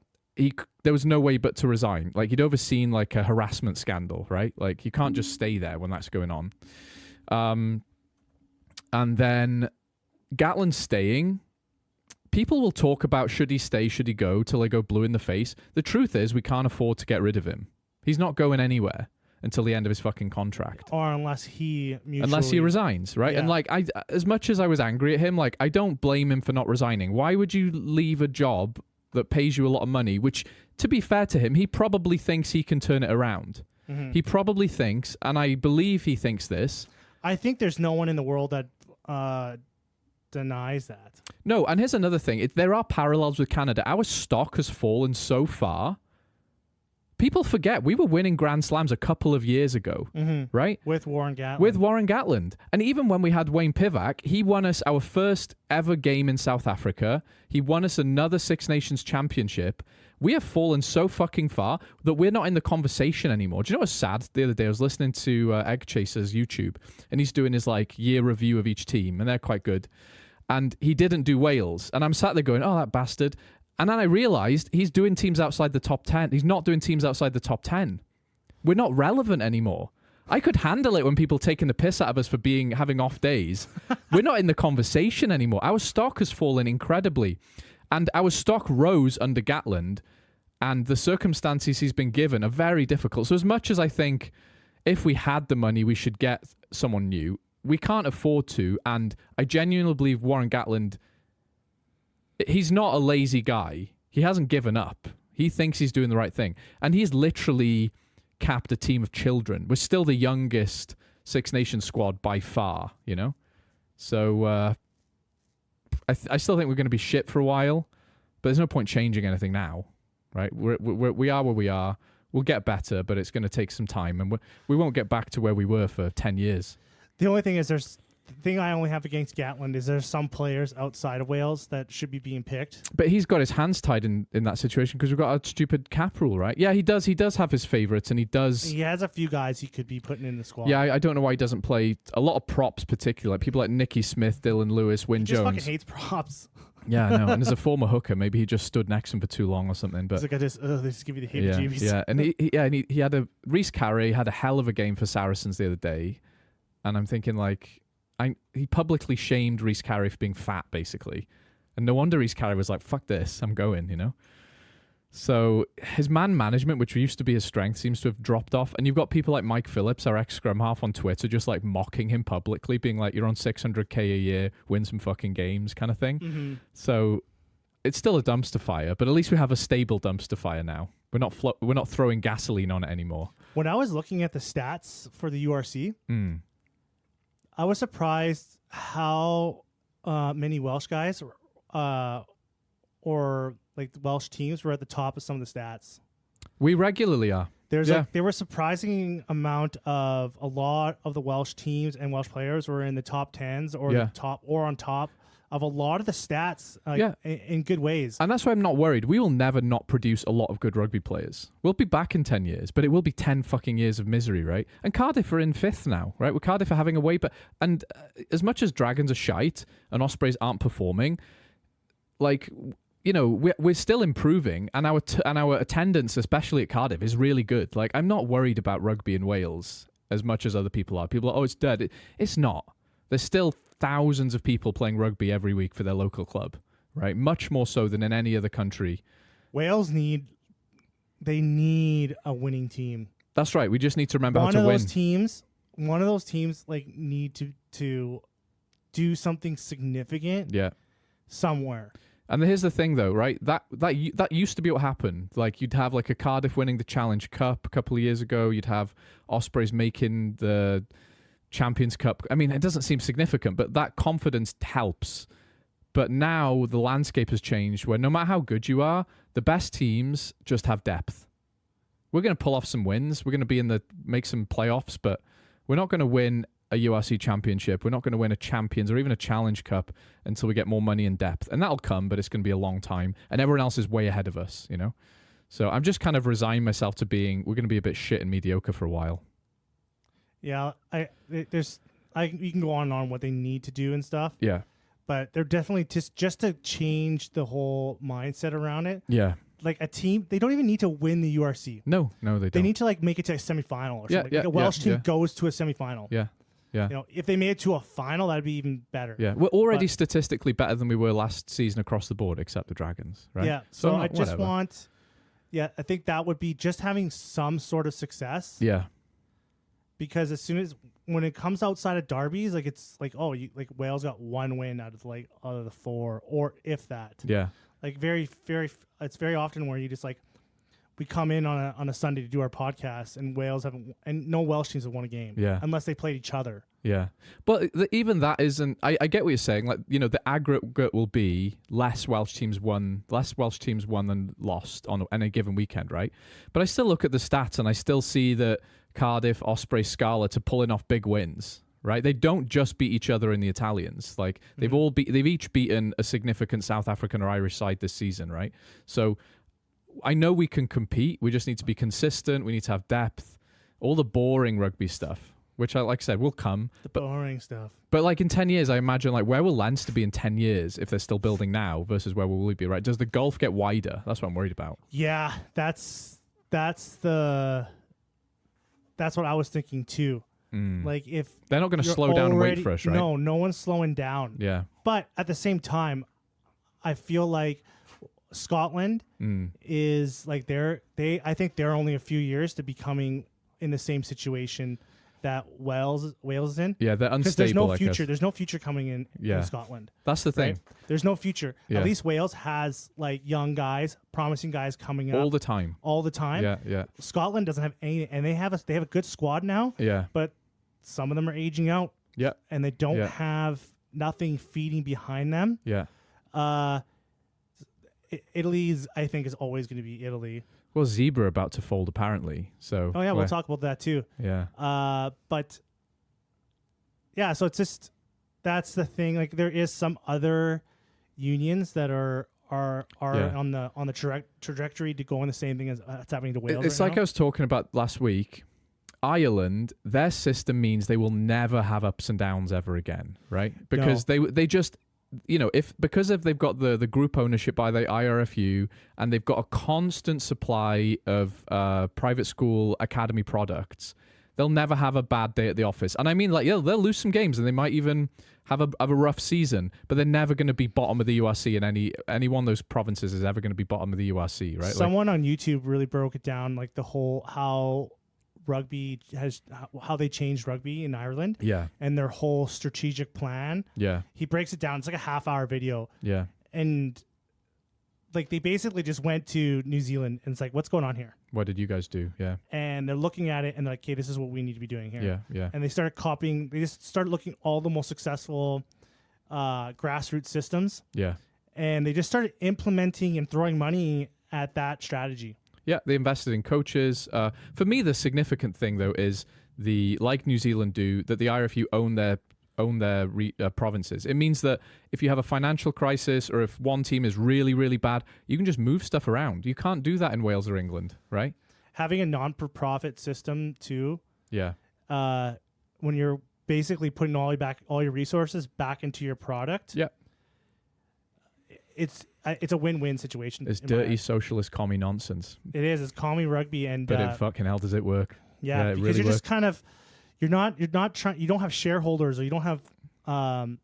there was no way but to resign. Like, he'd overseen like a harassment scandal, right? Like, you can't just stay there when that's going on. And then Gatland staying, people will talk about should he stay, should he go, till they go blue in the face. The truth is we can't afford to get rid of him. He's not going anywhere until the end of his fucking contract. Or unless he resigns, right? Yeah. And as much as I was angry at him, I don't blame him for not resigning. Why would you leave a job that pays you a lot of money, which, to be fair to him, he probably thinks he can turn it around. Mm-hmm. He probably thinks, and I believe he thinks this. I think there's no one in the world that denies that. No, and here's another thing. There are parallels with Canada. Our stock has fallen so far. People forget we were winning Grand Slams a couple of years ago, right? With Warren Gatland. And even when we had Wayne Pivac, he won us our first ever game in South Africa. He won us another Six Nations championship. We have fallen so fucking far that we're not in the conversation anymore. Do you know what's sad? The other day I was listening to Egg Chaser's YouTube, and he's doing his year review of each team, and they're quite good. And he didn't do Wales. And I'm sat there going, oh, that bastard. And then I realized he's doing teams outside the top 10. He's not doing teams outside the top 10. We're not relevant anymore. I could handle it when people taking the piss out of us for having off days. We're not in the conversation anymore. Our stock has fallen incredibly. And our stock rose under Gatland, and the circumstances he's been given are very difficult. So as much as I think if we had the money, we should get someone new, we can't afford to. And I genuinely believe Warren Gatland, he's not a lazy guy. He hasn't given up. He thinks he's doing the right thing. And he's literally capped a team of children. We're still the youngest Six Nations squad by far, So I still think we're going to be shit for a while, but there's no point changing anything now, right? We are where we are. We'll get better, but it's going to take some time, and we won't get back to where we were for 10 years. The only thing is the thing I only have against Gatland is there's some players outside of Wales that should be being picked. But he's got his hands tied in that situation because we've got a stupid cap rule, right? Yeah, he does. He does have his favourites, and he does. He has a few guys he could be putting in the squad. Yeah, I don't know why he doesn't play a lot of props, particularly like people like Nicky Smith, Dylan Lewis, Wyn he Jones. Just fucking hates props. Yeah, I know. And as a former hooker, maybe he just stood next to him for too long or something. But it's like they just give you the heebie-jeebies. Yeah, and he had a Reece Carey had a hell of a game for Saracens the other day, and I'm thinking like, he publicly shamed Reece Carey for being fat, basically, and no wonder Reece Carey was like, "Fuck this, I'm going," you know. So his man management, which used to be his strength, seems to have dropped off. And you've got people like Mike Phillips, our ex-scrum half on Twitter, just like mocking him publicly, being like, "You're on 600k a year, win some fucking games," kind of thing. Mm-hmm. So it's still a dumpster fire, but at least we have a stable dumpster fire now. We're not throwing gasoline on it anymore. When I was looking at the stats for the URC, I was surprised how many Welsh guys or like the Welsh teams were at the top of some of the stats. We regularly are. There were surprising amount of a lot of the Welsh teams and Welsh players were in the top 10s or the top or on top of a lot of the stats in good ways. And that's why I'm not worried. We will never not produce a lot of good rugby players. We'll be back in 10 years, but it will be 10 fucking years of misery, right? And Cardiff are in 5th now, right? We're Cardiff are having a way, but and as much as Dragons are shite and Ospreys aren't performing, like, you know, we're still improving, and our attendance, especially at Cardiff, is really good. Like, I'm not worried about rugby in Wales as much as other people are. People are, it's dead. It's not. There's still thousands of people playing rugby every week for their local club, right? Much more so than in any other country. Wales need a winning team. That's right. We just need to remember how to win. One of those teams like need to do something significant. Somewhere. And here's the thing, though, right? That used to be what happened. Like, you'd have like a Cardiff winning the Challenge Cup a couple of years ago. You'd have Ospreys making the Champions Cup. I mean, it doesn't seem significant, but that confidence helps. But now the landscape has changed, where no matter how good you are, the best teams just have depth. We're going to pull off some wins. We're going to make some playoffs, but we're not going to win a URC championship. We're not going to win a Champions or even a Challenge Cup until we get more money and depth. And that'll come, but it's going to be a long time. And everyone else is way ahead of us, you know? So I'm just kind of resigning myself to we're going to be a bit shit and mediocre for a while. Yeah, you can go on and on what they need to do and stuff. Yeah. But they're definitely just to change the whole mindset around it. Yeah. Like a team, they don't even need to win the URC. No, they don't. They need to like make it to a semifinal or something. Like a Welsh team goes to a semifinal. Yeah. Yeah. You know, if they made it to a final, that'd be even better. Yeah. We're already statistically better than we were last season across the board, except the Dragons, right? Yeah. So I just want, I think that would be just having some sort of success. Yeah. Because when it comes outside of derbies, like it's like, like Wales got one win out of the 4, or if that. Yeah. Like it's very often where you just like, we come in on a Sunday to do our podcast, and Wales haven't, and no Welsh teams have won a game. Yeah. Unless they played each other. Yeah. But even that isn't. I get what you're saying. Like, you know, the aggregate will be less Welsh teams won than lost on any given weekend, right? But I still look at the stats, and I still see that Cardiff, Osprey, Scarlet are pulling off big wins. Right, they don't just beat each other in the Italians. Like they've each beaten a significant South African or Irish side this season. Right, so I know we can compete. We just need to be consistent. We need to have depth. All the boring rugby stuff, which like I said, will come. Boring stuff. But like in 10 years, I imagine like where will Leinster be in 10 years if they're still building now versus where will we be? Right? Does the gulf get wider? That's what I'm worried about. Yeah, that's what I was thinking too. Like if they're not going to slow down and wait for us, right? No one's slowing down. Yeah. But at the same time, I feel like Scotland is like I think they're only a few years to becoming in the same situation that Wales is in. Yeah, they're unstable. There's no future coming in Scotland. That's the thing. Right? There's no future. Yeah. At least Wales has like young guys, promising guys coming up all the time. Yeah. Scotland doesn't have any, and they have a good squad now. Yeah. But some of them are aging out. Yeah. And they don't have nothing feeding behind them. Yeah. Italy's, I think, is always going to be Italy. Well, Zebra about to fold, apparently. So. We'll talk about that too. Yeah. But yeah, so it's just that's the thing. Like there is some other unions that are on the trajectory to go on the same thing as it's happening to Wales. It's like I was talking about last week. Ireland, their system means they will never have ups and downs ever again, right? Because they just, because they've got the group ownership by the IRFU and they've got a constant supply of private school academy products, they'll never have a bad day at the office. And I mean, like, they'll lose some games and they might even have a rough season, but they're never going to be bottom of the URC, and any one of those provinces is ever going to be bottom of the URC, right? Someone on YouTube really broke it down, like the whole how they changed rugby in Ireland. Yeah. And their whole strategic plan. Yeah. He breaks it down. It's like a half-hour video. Yeah. And like they basically just went to New Zealand and it's like, what's going on here? What did you guys do? Yeah. And they're looking at it and they're like, okay, this is what we need to be doing here. Yeah. Yeah. And they started copying. They just started looking at all the most successful grassroots systems. Yeah. And they just started implementing and throwing money at that strategy. Yeah, they invested in coaches. For me, the significant thing though is like New Zealand do, that the IRFU own their provinces. It means that if you have a financial crisis or if one team is really, really bad, you can just move stuff around. You can't do that in Wales or England, right? Having a non-for-profit system too. Yeah. When you're basically putting all your resources back into your product. Yeah. It's a win-win situation. It's dirty socialist commie nonsense. It is. It's commie rugby, and but it fucking hell does it work? Yeah, because really you're just kind of you're not trying. You don't have shareholders, or you don't have. Well,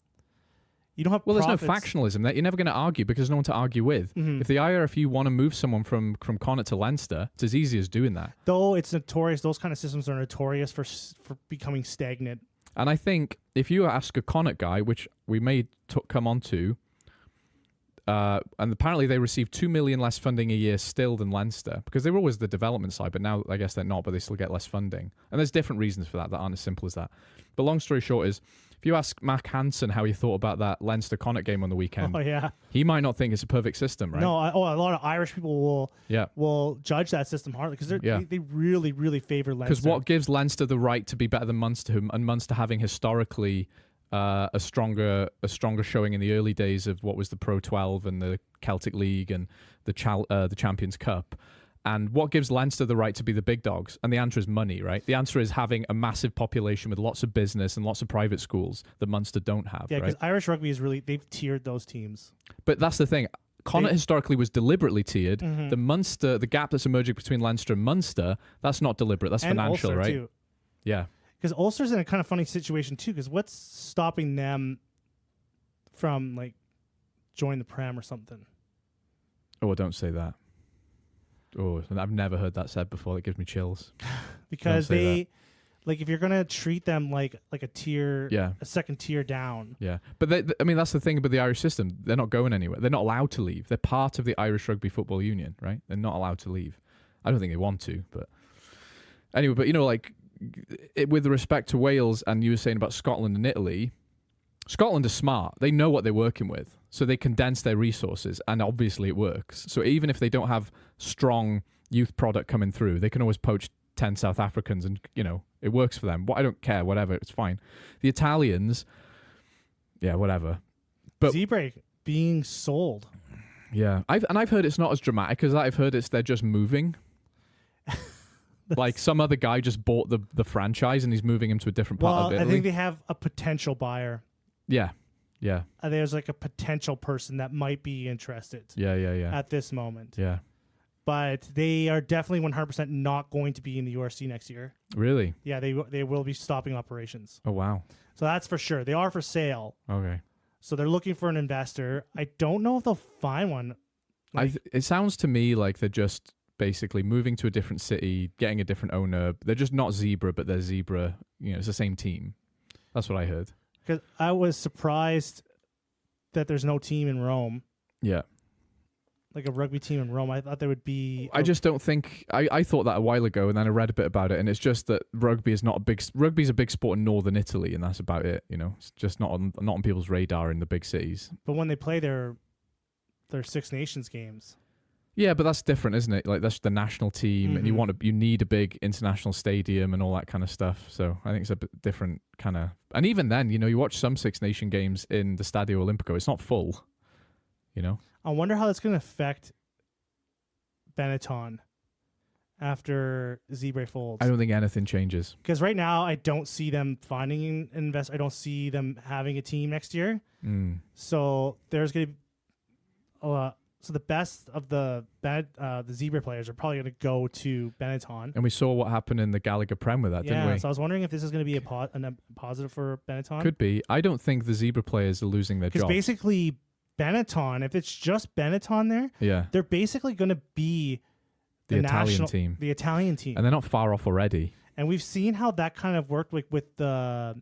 profits. There's no factionalism. That you're never going to argue because there's no one to argue with. Mm-hmm. If the IRFU want to move someone from Connacht to Leinster, it's as easy as doing that. Though it's notorious, those kind of systems are notorious for becoming stagnant. And I think if you ask a Connacht guy, which we may come on to. And apparently they receive 2 million less funding a year still than Leinster, because they were always the development side, but now I guess they're not, but they still get less funding. And there's different reasons for that aren't as simple as that. But long story short is, if you ask Mac Hansen how he thought about that Leinster-Connacht game on the weekend, he might not think it's a perfect system, right? No, a lot of Irish people will judge that system hardly because they really, really favor Leinster. Because what gives Leinster the right to be better than Munster, and Munster having historically a stronger showing in the early days of what was the Pro 12 and the Celtic League and the Champions Cup. And what gives Leinster the right to be the big dogs? And the answer is money, right? The answer is having a massive population with lots of business and lots of private schools that Munster don't have. Yeah, because Irish rugby is they've tiered those teams. But that's the thing. Connacht historically was deliberately tiered. Mm-hmm. The gap that's emerging between Leinster and Munster, that's not deliberate. That's financial, Ulster right? Too. Yeah. Because Ulster's in a kind of funny situation too. Because what's stopping them from joining the Prem or something? Oh, don't say that. Oh, I've never heard that said before. It gives me chills. Because if you're gonna treat them like a tier, a second tier down. Yeah, but that's the thing about the Irish system. They're not going anywhere. They're not allowed to leave. They're part of the Irish Rugby Football Union, right? They're not allowed to leave. I don't think they want to, but anyway. But with respect to Wales, and you were saying about Scotland and Italy, Scotland are smart. They know what they're working with, so they condense their resources, and obviously it works. So even if they don't have strong youth product coming through, they can always poach 10 South Africans, and it works for them. I don't care, whatever, it's fine. The Italians, whatever. But Z-Break being sold. Yeah, I've heard it's not as dramatic as that. I've heard they're just moving. Like some other guy just bought the franchise and he's moving him to a different part of Italy. I think they have a potential buyer. Yeah. There's a potential person that might be interested. Yeah. At this moment. Yeah. But they are definitely 100% not going to be in the URC next year. Really? Yeah, they will be stopping operations. Oh, wow. So that's for sure. They are for sale. Okay. So they're looking for an investor. I don't know if they'll find one. It sounds to me like they're just basically moving to a different city, getting a different owner. They're just not Zebra, but they're Zebra. It's the same team. That's what I heard. Because I was surprised that there's no team in Rome. Yeah. Like a rugby team in Rome. I thought there would be... I just don't think... I thought that a while ago, and then I read a bit about it, and it's just that rugby's a big sport in northern Italy, and that's about it. It's just not on people's radar in the big cities. But when they play their Six Nations games... Yeah, but that's different, isn't it? Like that's the national team, and you need a big international stadium and all that kind of stuff. So I think it's a bit different kind of. And even then, you watch some Six Nation games in the Stadio Olimpico, it's not full. I wonder how that's going to affect Benetton after Zebre folds. I don't think anything changes because right now I don't see them finding an investor. I don't see them having a team next year. So there's going to be so the best of the Zebra players are probably going to go to Benetton. And we saw what happened in the Gallagher Prem with that, didn't we? So I was wondering if this is going to be a positive for Benetton. Could be. I don't think the Zebra players are losing their jobs. Because basically Benetton, if it's just Benetton there, they're basically going to be the Italian team. The Italian team. And they're not far off already. And we've seen how that kind of worked with the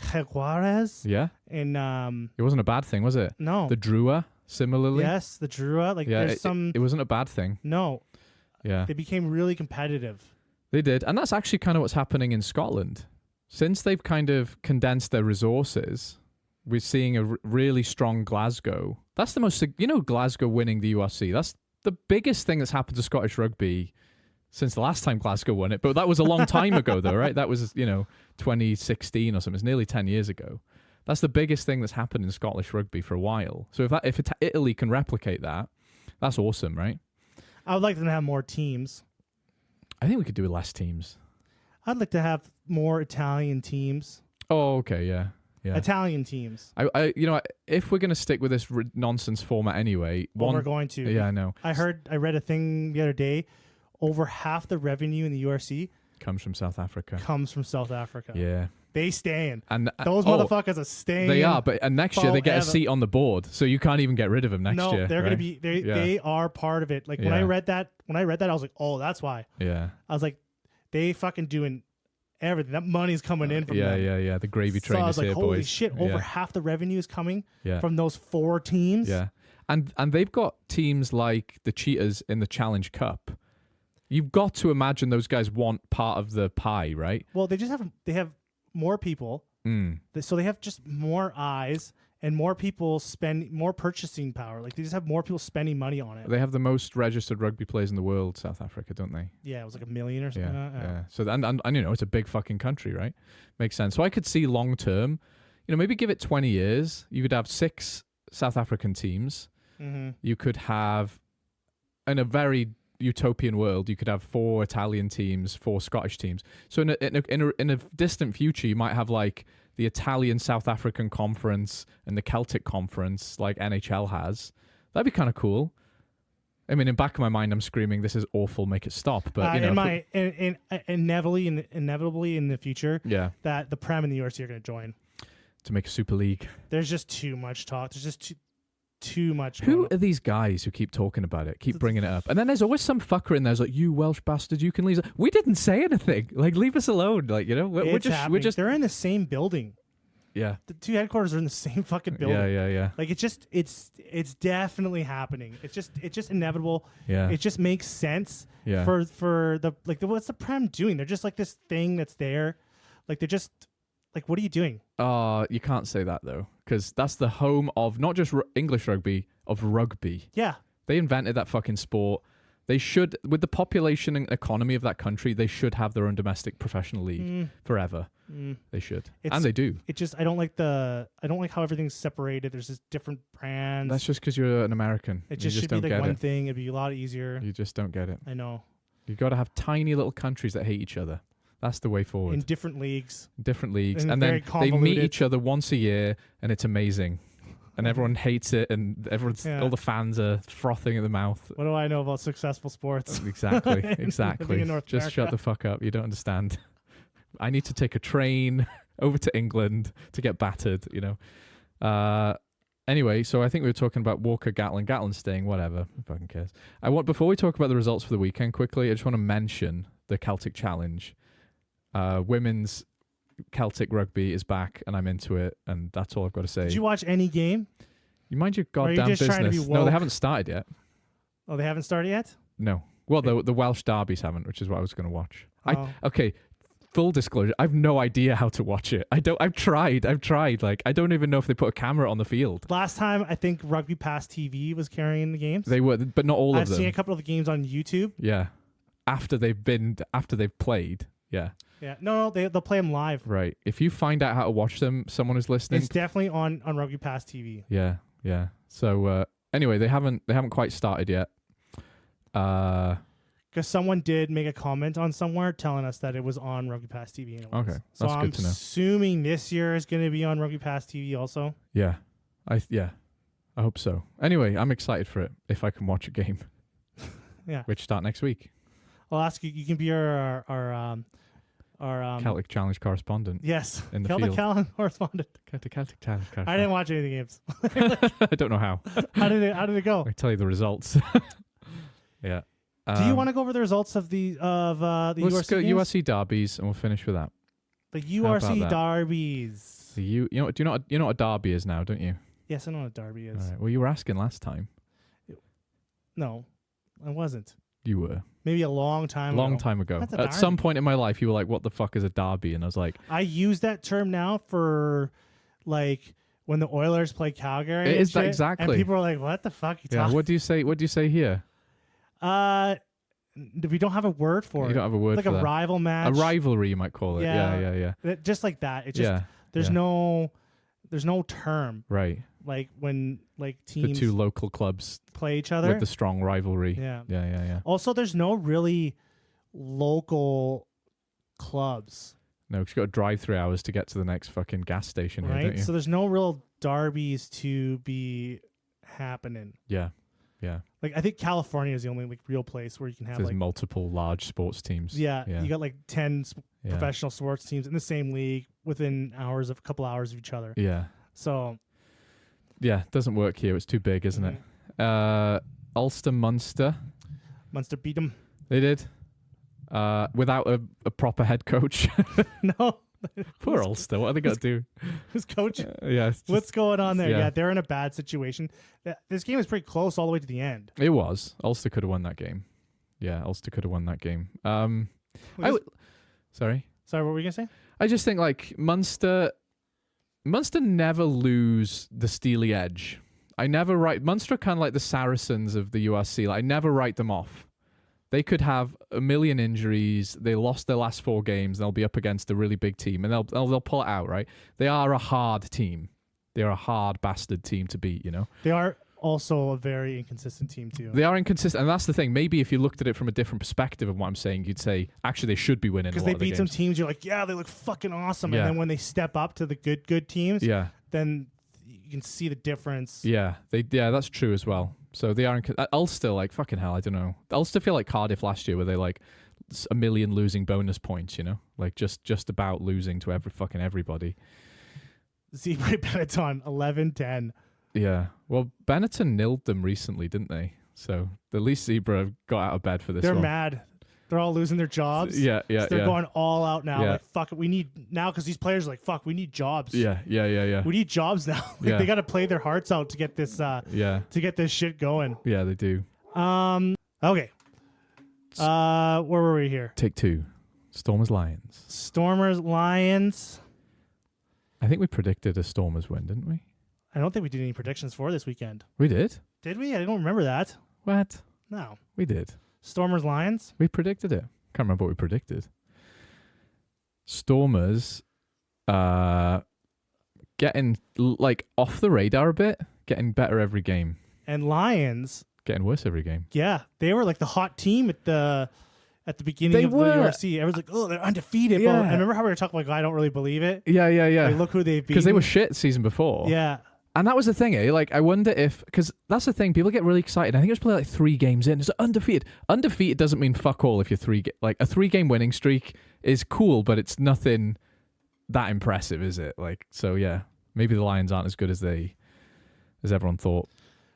Jaguares. Yeah. And it wasn't a bad thing, was it? No. The Drua, similarly. Yes, the Drua. It wasn't a bad thing. No. Yeah. They became really competitive. They did. And that's actually kind of what's happening in Scotland. Since they've kind of condensed their resources, we're seeing a really strong Glasgow. That's the most, Glasgow winning the URC. That's the biggest thing that's happened to Scottish rugby since the last time Glasgow won it. But that was a long time ago, though, right? That was, 2016 or something. It's nearly 10 years ago. That's the biggest thing that's happened in Scottish rugby for a while. So if Italy can replicate that, that's awesome, right? I would like them to have more teams. I think we could do with less teams. I'd like to have more Italian teams. Oh, okay, yeah. Yeah. Italian teams. If we're going to stick with this nonsense format anyway, we're going to. Yeah, I know. I read a thing the other day. Over half the revenue in the URC comes from South Africa. Yeah, they stand, and those motherfuckers are staying. They are, but next year they get a seat on the board, so you can't even get rid of them next year. No, they're going to be. They are part of it. Like when I read that, I was like, oh, that's why. Yeah, I was like, they fucking doing everything. That money's coming in from them. Yeah. The gravy train is here, boys. Holy shit! Over half the revenue is coming from those 4 teams. Yeah, and they've got teams like the Cheetahs in the Challenge Cup. You've got to imagine those guys want part of the pie, right? Well, they have more people, so they have just more eyes and more people spend more purchasing power. Like they just have more people spending money on it. They have the most registered rugby players in the world, South Africa, don't they? Yeah, it was like 1 million or something. Yeah. So and it's a big fucking country, right? Makes sense. So I could see long term, maybe give it 20 years. You could have 6 South African teams. Mm-hmm. You could have, in a very utopian world, you could have 4 Italian teams, 4 Scottish teams. So in a distant future, you might have like the Italian South African Conference and the Celtic Conference, like NHL has. That'd be kind of cool. I mean, in back of my mind, I'm screaming, "This is awful! Make it stop!" But inevitably in the future, that the Prem and the URC are going to join to make a Super League. There's just too much talk. There's just too much. Who are these guys who keep talking about it, keep bringing it up? And then there's always some fucker in there who's like, "You Welsh bastards, you can leave." We didn't say anything. Like, leave us alone. Like, we're just. They're in the same building. Yeah, the 2 headquarters are in the same fucking building. Yeah. Like it's definitely happening. It's just inevitable. Yeah, it just makes sense. Yeah. For what's the Prem doing? They're just like this thing that's there. Like they're just like, what are you doing? You can't say that though, because that's the home of not just English rugby, of rugby. Yeah, they invented that fucking sport. They should, with the population and economy of that country, they should have their own domestic professional league forever. They should, and they do. It just I don't like how everything's separated. There's just different brands. That's just because you're an American. It just should be like one thing. It'd be a lot easier. You just don't get it. I know. You got to have tiny little countries that hate each other. That's the way forward. In different leagues. And then they meet each other once a year, and it's amazing. And everyone hates it, and all the fans are frothing at the mouth. What do I know about successful sports? Exactly. Just shut the fuck up. You don't understand. I need to take a train over to England to get battered, Anyway, so I think we were talking about Walker, Gatlin staying, whatever. Who fucking cares? Before we talk about the results for the weekend quickly, I just want to mention the Celtic Challenge. Women's Celtic rugby is back, and I'm into it, and that's all I've got to say. Did you watch any game? You mind your goddamn business. No, they haven't started yet. Oh, they haven't started yet? No. Well, the Welsh derbies haven't, which is what I was going to watch. Oh. full disclosure, I've no idea how to watch it. I've tried. Like, I don't even know if they put a camera on the field. Last time, I think Rugby Pass TV was carrying the games. They were, but not all of them. I've seen a couple of the games on YouTube. Yeah. After they've played. Yeah. Yeah. No, they'll play them live. Right. If you find out how to watch them, someone who's listening. It's definitely on Rugby Pass TV. Yeah. Yeah. So, anyway, they haven't quite started yet. Because someone did make a comment on somewhere telling us that it was on Rugby Pass TV. And it was. Okay, so that's I'm good to know. assuming this year is going to be on Rugby Pass TV also. Yeah, I hope so. Anyway, I'm excited for it if I can watch a game. Yeah, which start next week. I'll ask you. You can be our Celtic Challenge correspondent. Yes, in the Celtic field. Challenge correspondent. Celtic Challenge correspondent. I didn't watch any of the games. I don't know how. How did it go? I tell you the results. Yeah. Do you want to go over the results of the URC let's go games? URC derbies and we'll finish with that. The URC derbies. You know what a derby is now, don't you? Yes, I know what a derby is. All right. Well, you were asking last time. No, I wasn't. You were. Maybe a long time ago. That's a At some derby. point in my life, you were like, "What the fuck is a derby?" And I was like, I use that term now for like when the Oilers play Calgary. It and is that shit, exactly. And people are like, "What the fuck?" You "Yeah, talking? what do you say? What do you say here?" We don't have a word for it. You don't have a word like for a that. rival match. A rivalry, you might call it. Yeah. Just like that. It just there's no term. Right. Like when The teams two local clubs play each other with the strong rivalry. Yeah. Also, there's no really local clubs. No, because you got to drive 3 hours to get to the next fucking gas station, Right. here, don't you? So there's no real derbies to be happening. Yeah. Like I think California is the only like real place where you can have There's like multiple large sports teams. you got like 10 Yeah. professional sports teams in the same league within a couple hours of each other. Yeah. So Yeah, it doesn't work here. It's too big, isn't it? Ulster, Munster. Munster beat them. They did. Without a proper head coach. No. Poor Ulster. What are they going to do? Who's coach? Yeah. it's just- What's going on there? yeah. Yeah, they're in a bad situation. This game is pretty close all the way to the end. It was. Ulster could have won that game. Yeah, Ulster could have won that game. Sorry? Sorry, what were you going to say? I just think, like, Munster never lose the steely edge. Munster are kind of like the Saracens of the URC. Like, I never write them off. They could have a million injuries. They lost their last 4 games. They'll be up against a really big team, and they'll pull it out, right? They are a hard team. They are a hard bastard team to beat, you know? They are also a very inconsistent team, too. They are inconsistent, and that's the thing. Maybe if you looked at it from a different perspective of what I'm saying, you'd say, actually, they should be winning a lot Because they of the beat some games. teams, you're like, yeah, they look fucking awesome. Yeah. And then when they step up to the good teams, Yeah. then you can see the difference. Yeah, that's true as well. So they are Ulster, like, fucking hell, I don't know. Ulster feel like Cardiff last year, where they like a million losing bonus points, you know, like just about losing to everybody. Zebra Benetton 11-10. Yeah, well, Benetton nilled them recently, didn't they? So at least Zebra got out of bed for this. They're one. mad. They're all losing their jobs. Yeah. So they're going all out now. Yeah. Like, fuck it. We need now because these players are like, fuck, we need jobs. Yeah. We need jobs now. Like, Yeah. They got to play their hearts out to get this. Yeah. To get this shit going. Yeah, they do. Okay. Where were we here? Take 2. Stormers Lions. Stormers Lions. I think we predicted a Stormers win, didn't we? I don't think we did any predictions for this weekend. We did. Did we? I don't remember that. What? No. We did. Stormers Lions. We predicted it. Can't remember what we predicted. Stormers getting like off the radar a bit, getting better every game. And Lions. Getting worse every game. Yeah, they were like the hot team at the beginning of the URC. Everyone's like, oh, they're undefeated. Yeah. But I remember how we were talking like, I don't really believe it. Yeah. Like, look who they've beaten. Because they were shit season before. Yeah. And that was the thing, eh? Like, I wonder if... Because that's the thing. People get really excited. I think it was probably like 3 games in. It's undefeated. Undefeated doesn't mean fuck all if you're like, a 3-game winning streak is cool, but it's nothing that impressive, is it? Like, so, yeah. Maybe the Lions aren't as good as everyone thought.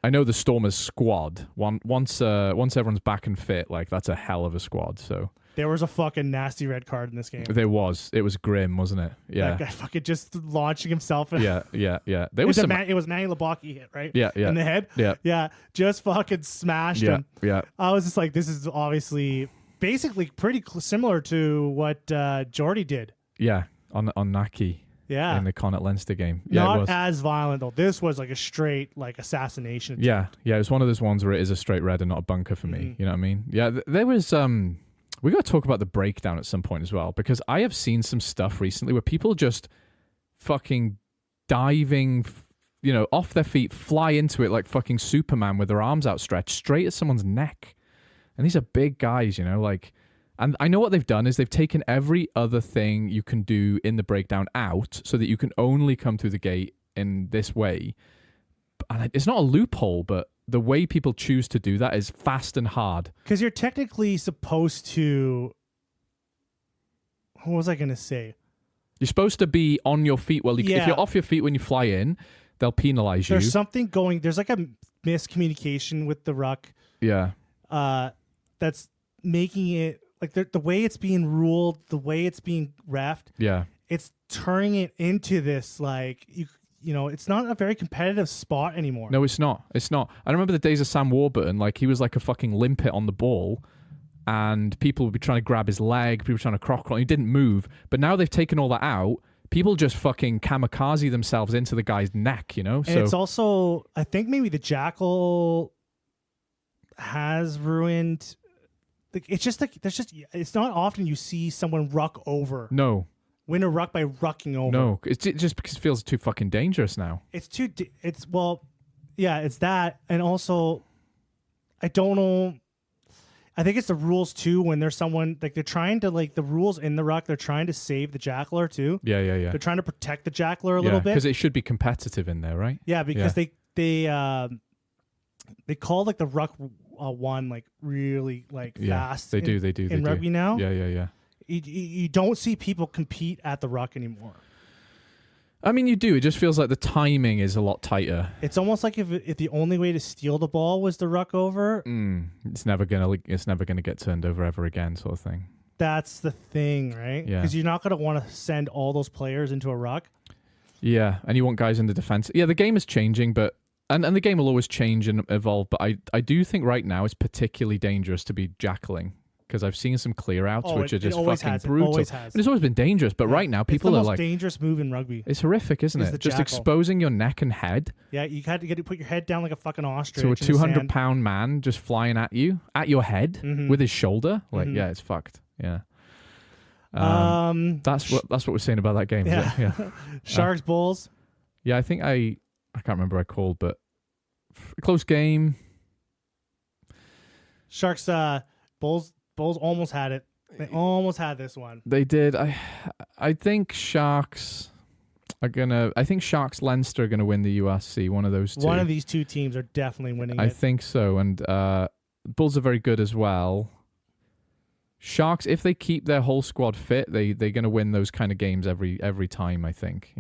I know the Stormers squad. Once everyone's back and fit, like, that's a hell of a squad, so... There was a fucking nasty red card in this game. There was. It was grim, wasn't it? Yeah. That guy fucking just launching himself. Yeah. There was it was Manny Labaki hit, right? Yeah. In the head? Yeah. Yeah. Just fucking smashed him. Yeah. I was just like, this is obviously basically pretty similar to what Geordie did. Yeah, on Naki. Yeah. In the Connacht Leinster game. Yeah, Not it was. as violent, though. This was like a straight assassination attempt. Yeah. It was one of those ones where it is a straight red and not a bunker for me. You know what I mean? Yeah, there was... we got to talk about the breakdown at some point as well, because I have seen some stuff recently where people just fucking diving, off their feet, fly into it like fucking Superman with their arms outstretched straight at someone's neck. And these are big guys, And I know what they've done is they've taken every other thing you can do in the breakdown out so that you can only come through the gate in this way. And it's not a loophole, but the way people choose to do that is fast and hard. Because you're technically supposed to... What was I going to say? You're supposed to be on your feet. Well, if you're off your feet when you fly in, they'll penalize you. There's something going... There's like a miscommunication with the ruck. Yeah. That's making it... Like the way it's being ruled, the way it's being reffed, it's turning it into this it's not a very competitive spot anymore. No, it's not. It's not. I remember the days of Sam Warburton, he was like a fucking limpet on the ball, and people would be trying to grab his leg, people were trying to croc on. He didn't move, but now they've taken all that out. People just fucking kamikaze themselves into the guy's neck, And it's also, I think maybe the jackal has ruined. It's not often you see someone ruck over. No. Win a ruck by rucking over. No, it's just because it feels too fucking dangerous now. It's that. And also, I don't know. I think it's the rules too when there's someone, they're trying to, the rules in the ruck, they're trying to save the jackler too. Yeah. They're trying to protect the jackler a little bit. Because it should be competitive in there, right? Yeah, because they call the ruck one really fast. They do in rugby now. Yeah. You don't see people compete at the ruck anymore. I mean, you do. It just feels like the timing is a lot tighter. It's almost like if the only way to steal the ball was to ruck over, it's never gonna get turned over ever again, sort of thing. That's the thing, right? Yeah. Because you're not gonna want to send all those players into a ruck. Yeah, and you want guys in the defense. Yeah, the game is changing, but. And the game will always change and evolve, but I do think right now it's particularly dangerous to be jackling because I've seen some clear outs which are just fucking brutal. It always has. And it's always been dangerous, but right now people are it's the most dangerous move in rugby. It's horrific, isn't it? Just exposing your neck and head. Yeah, you had to get to put your head down like a fucking ostrich. So a 200-pound man just flying at your head with his shoulder. Yeah, it's fucked. Yeah. That's what we're saying about that game. Yeah. Sharks Bulls. Yeah, I think I can't remember I called, but a close game. Sharks, Bulls almost had it. They almost had this one. They did. I think Sharks Leinster are gonna win the USC. One of those two. One of these two teams are definitely winning. I think so, and Bulls are very good as well. Sharks, if they keep their whole squad fit, they're gonna win those kind of games every time. I think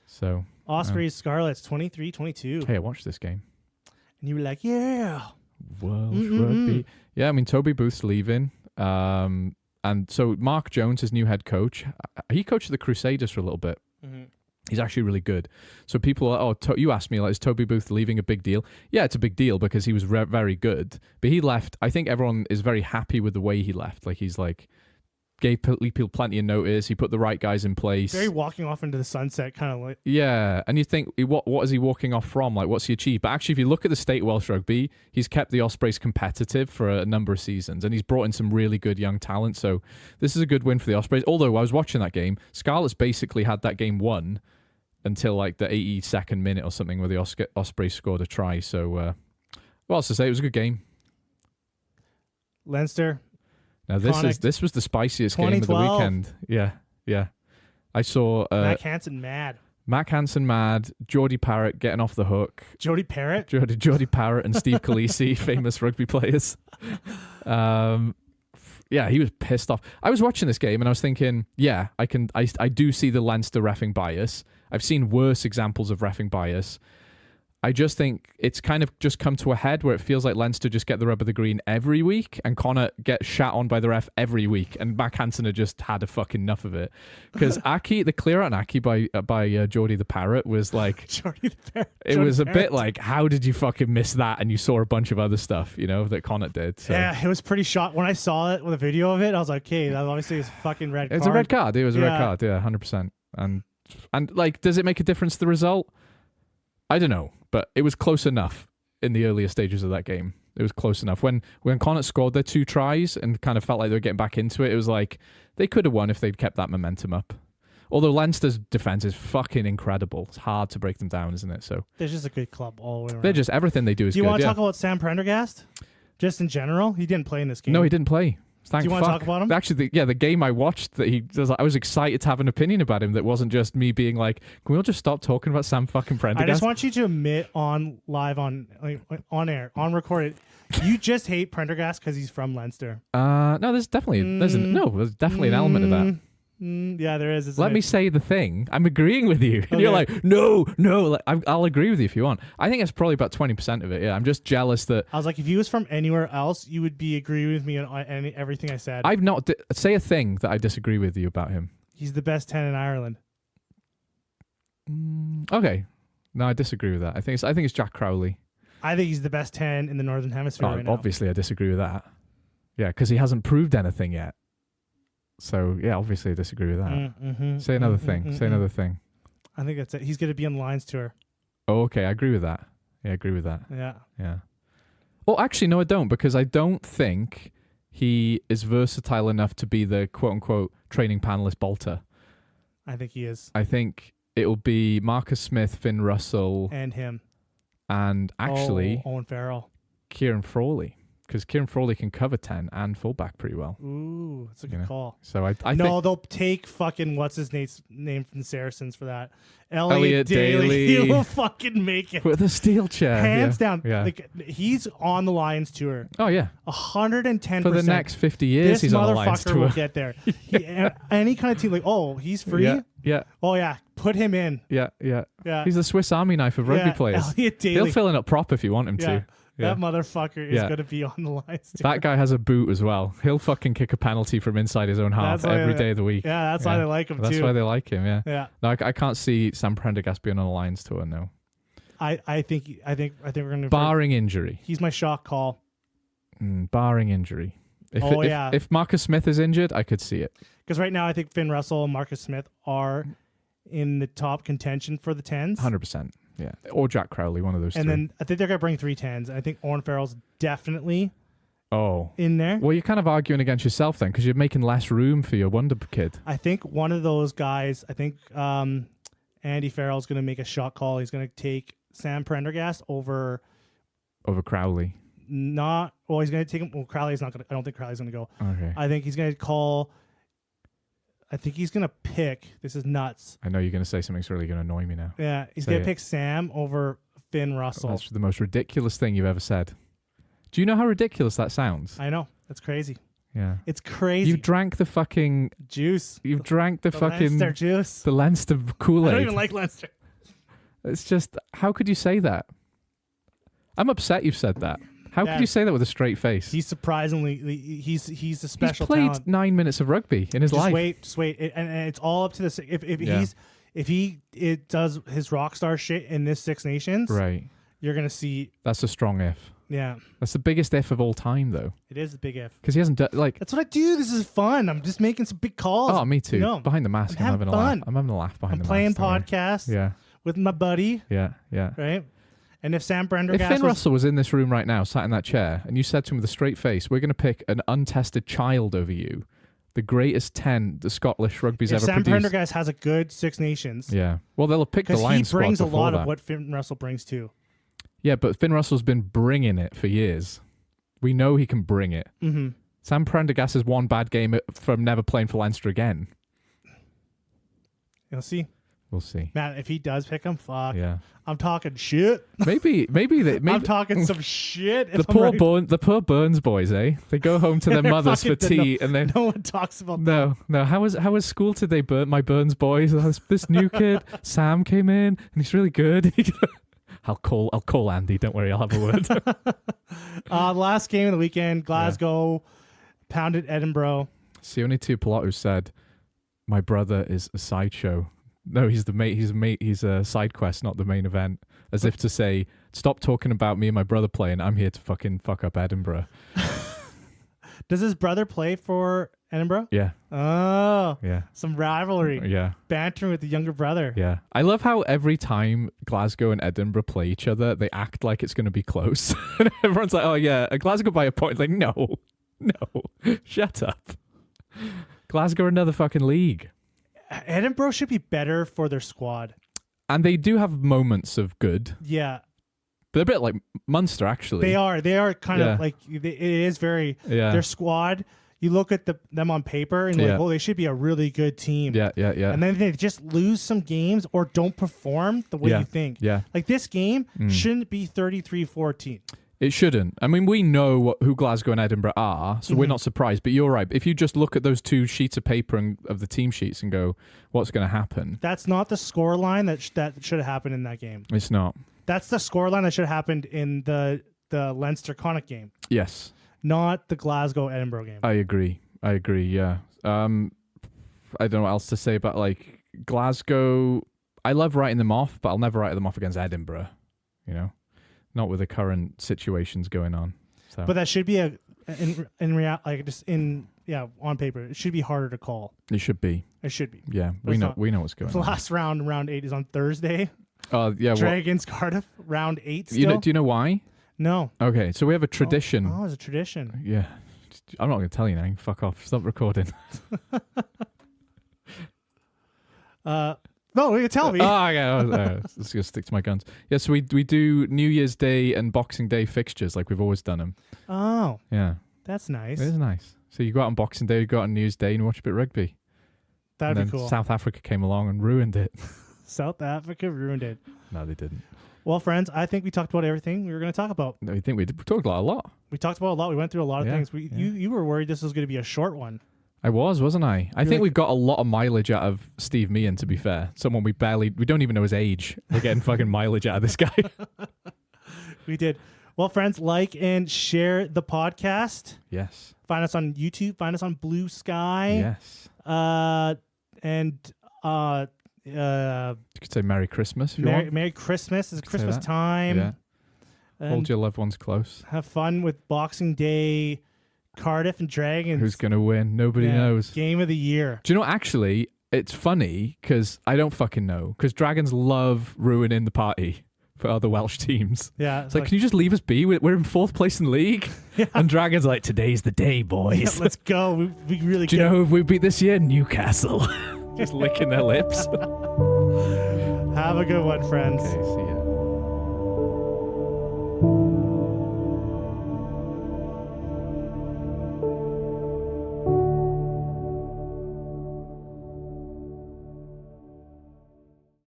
So. Ospreys, Scarlets, 23-22. Hey, I watched this game. And you were like, yeah. Welsh rugby. Yeah, I mean, Toby Booth's leaving. And so Mark Jones, his new head coach, he coached the Crusaders for a little bit. Mm-hmm. He's actually really good. So people are, you asked me, is Toby Booth leaving a big deal? Yeah, it's a big deal because he was very good. But he left. I think everyone is very happy with the way he left. He's gave people plenty of notice. He put the right guys in place. Very walking off into the sunset, kind of like. Yeah, and you think, what is he walking off from? What's he achieved? But actually, if you look at the state of Welsh rugby, he's kept the Ospreys competitive for a number of seasons, and he's brought in some really good young talent. So this is a good win for the Ospreys. Although I was watching that game, Scarlets basically had that game won until the 82nd minute or something, where the Ospreys scored a try. So, what else to say? It was a good game. Leinster. Now this was the spiciest game of the weekend. Yeah. I saw Mac Hansen mad. Geordie Parrott getting off the hook. Geordie Parrott? Geordie Parrott and Steve Khaleesi, famous rugby players. Yeah, he was pissed off. I was watching this game and I was thinking, I do see the Leinster reffing bias. I've seen worse examples of reffing bias. I just think it's kind of just come to a head where it feels like Leinster just get the rub of the green every week and Connacht get shat on by the ref every week, and Mac Hansen had just had a fucking enough of it. Because Aki, the clear on Aki by Geordie the Parrot was like, it was a bit like, how did you fucking miss that? And you saw a bunch of other stuff, that Connacht did. So. Yeah, it was pretty shot. When I saw it with a video of it, I was like, okay, that obviously is a fucking red card. It's a red card. It was a red card. Yeah, 100%. And like, does it make a difference to the result? I don't know, but it was close enough in the earlier stages of that game. It was close enough. When Connacht scored their 2 tries and kind of felt like they were getting back into it, it was like they could have won if they'd kept that momentum up. Although Leinster's defense is fucking incredible. It's hard to break them down, isn't it? So they're just a good club all the way around. They're just, everything they do is good. Do you want to talk about Sam Prendergast? Just in general? He didn't play in this game. No, he didn't play. Thank Do you want to talk about him? Actually, the game I watched, I was excited to have an opinion about him that wasn't just me being like, can we all just stop talking about Sam fucking Prendergast? I just want you to admit on air, on recorded, you just hate Prendergast because he's from Leinster. No, there's definitely an element of that. Yeah, there is. Let me say the thing. I'm agreeing with you. And you're like, no. Like, I'll agree with you if you want. I think it's probably about 20% of it. Yeah, I'm just jealous that. I was like, if he was from anywhere else, you would be agreeing with me on everything I said. I've not say a thing that I disagree with you about him. He's the best 10 in Ireland. Okay, no, I disagree with that. I think it's Jack Crowley. I think he's the best 10 in the Northern Hemisphere right now. Obviously, I disagree with that. Yeah, because he hasn't proved anything yet. So, yeah, obviously I disagree with that. Say another thing. Say another thing. I think that's it. He's going to be on the Lions tour. Oh, okay. I agree with that. Yeah, I agree with that. Yeah. Well, actually, no, I don't, because I don't think he is versatile enough to be the quote-unquote training panelist bolter. I think he is. I think it'll be Marcus Smith, Finn Russell. And him. And actually... Owen Farrell. Kieran Frawley. Because Kieran Frawley can cover 10 and fullback pretty well. Ooh, that's a good call. So I think they'll take fucking what's his name from the Saracens for that. Elliot Daly. He will fucking make it with a steel chair, hands down. Yeah. Like, he's on the Lions tour. Oh yeah, 110%. For the next 50 years, he's on the Lions tour. This motherfucker will get there. Any kind of team, like, oh, he's free. Yeah. Oh yeah, put him in. Yeah. He's the Swiss Army knife of rugby players. Elliot Daly. He'll fill in up prop if you want him to. That motherfucker is going to be on the Lions too. That guy has a boot as well. He'll fucking kick a penalty from inside his own half every day of the week. Yeah, that's why they like him too. That's why they like him, Yeah. No, I can't see Sam Prendergast being on a Lions tour, no. I think we're going to... Barring injury. He's my shock call. Barring injury. If Marcus Smith is injured, I could see it. Because right now I think Finn Russell and Marcus Smith are in the top contention for the 10s. 100%. Yeah, or Jack Crowley, one of those and three. And then I think they're going to bring 3 10s. I think Owen Farrell's definitely in there. Well, you're kind of arguing against yourself then, because you're making less room for your wonder kid. I think one of those guys, Andy Farrell's going to make a shot call. He's going to take Sam Prendergast over Crowley. He's going to take him. Well, Crowley's not going to. I don't think Crowley's going to go. Okay. I think he's going to call. I think he's going to pick. This is nuts. I know you're going to say something that's really going to annoy me now. Yeah, he's going to pick Sam over Finn Russell. That's the most ridiculous thing you've ever said. Do you know how ridiculous that sounds? I know. That's crazy. Yeah. It's crazy. You drank the fucking... juice. You've drank the fucking... Leinster juice. The Leinster Kool-Aid. I don't even like Leinster. It's just... How could you say that? I'm upset you've said that. How could you say that with a straight face? He's surprisingly, he's a special talent. He's played talent. 9 minutes of rugby in his life. Just wait. And it's all up to this. If he does his rock star shit in this Six Nations, right? You're gonna see. That's a strong if. Yeah. That's the biggest if of all time, though. It is the big if. Because he hasn't done That's what I do. This is fun. I'm just making some big calls. Oh, me too. Behind the mask, I'm having a laugh. I'm having a laugh behind the mask. I'm playing podcasts. With my buddy. Yeah. Right. And if Sam Prendergast... If Finn Russell was in this room right now, sat in that chair, and you said to him with a straight face, we're going to pick an untested child over you, the greatest 10 the Scottish rugby's ever produced. If Sam Prendergast has a good Six Nations... Yeah. Well, they'll have picked the Lions squad because he brings a lot of what Finn Russell brings too. Yeah, but Finn Russell's been bringing it for years. We know he can bring it. Mm-hmm. Sam Prendergast has one bad game from never playing for Leinster again. You'll see. We'll see. Man, if he does pick him, fuck. Yeah. I'm talking shit. Maybe I'm talking some shit. The poor Burns boys, eh? They go home to their mothers for tea, and then no one talks about that. No. How was school today, my Burns boys? This new kid, Sam, came in, and he's really good. I'll call Andy. Don't worry, I'll have a word. Last game of the weekend, Glasgow pounded Edinburgh. Sione Tuipulotu said, "My brother is a sideshow." No, he's the mate. He's a side quest, not the main event. As if to say, stop talking about me and my brother playing. I'm here to fucking fuck up Edinburgh. Does his brother play for Edinburgh? Yeah. Oh. Yeah. Some rivalry. Yeah. Bantering with the younger brother. Yeah. I love how every time Glasgow and Edinburgh play each other, they act like it's going to be close. And everyone's like, oh yeah, Glasgow by a point. Like, no, shut up. Glasgow are another fucking league. Edinburgh should be better for their squad. And they do have moments of good. Yeah. They're a bit like Munster, actually. They are kind of like, it is very, their squad, you look at them on paper and you're like, oh, they should be a really good team. Yeah. And then they just lose some games or don't perform the way you think. Yeah. Like this game shouldn't be 33-14. It shouldn't. I mean, we know who Glasgow and Edinburgh are, so we're not surprised. But you're right. If you just look at those two sheets of paper of the team sheets and go, what's going to happen? That's not the scoreline that should have happened in that game. It's not. That's the scoreline that should have happened in the Leinster Connacht game. Yes. Not the Glasgow Edinburgh game. I agree. Yeah. I don't know what else to say about like Glasgow. I love writing them off, but I'll never write them off against Edinburgh. You know, not with the current situations going on. So. But that should be in reality, like just on paper, it should be harder to call. It should be. Yeah, we know what's going on. The last round 8 is on Thursday. Yeah. Dragons Cardiff, round 8 still. Do you know why? No. Okay, so we have a tradition. Oh, it's a tradition. Yeah. I'm not going to tell you now. Fuck off. Stop recording. No, you tell me. Oh, okay. Let's just stick to my guns. Yeah, so we do New Year's Day and Boxing Day fixtures like we've always done them. Oh. Yeah. That's nice. It is nice. So you go out on Boxing Day, you go out on New Year's Day and watch a bit of rugby. That'd be cool. South Africa came along and ruined it. South Africa ruined it. No, they didn't. Well, friends, I think we talked about everything we were going to talk about. No, you think we talked about a lot? We talked about a lot. We went through a lot of things. You were worried this was going to be a short one. I wasn't I? I think we've got a lot of mileage out of Steve Meehan, to be fair. Someone we don't even know his age. We're getting fucking mileage out of this guy. We did. Well, friends, like and share the podcast. Yes. Find us on YouTube. Find us on Blue Sky. Yes. You could say Merry Christmas if you want. Merry Christmas. It's Christmas time. Yeah. Hold your loved ones close. Have fun with Boxing Day, Cardiff and Dragons. Who's going to win? Nobody knows. Game of the year. Do you know, actually, it's funny because I don't fucking know. Because Dragons love ruining the party for other Welsh teams. Yeah. It's like, can you just leave us be? We're in 4th place in the league. Yeah. And Dragons are like, today's the day, boys. Yeah, let's go. We really Do you know who we beat this year? Newcastle. Just licking their lips. Have a good one, friends. Okay, see ya.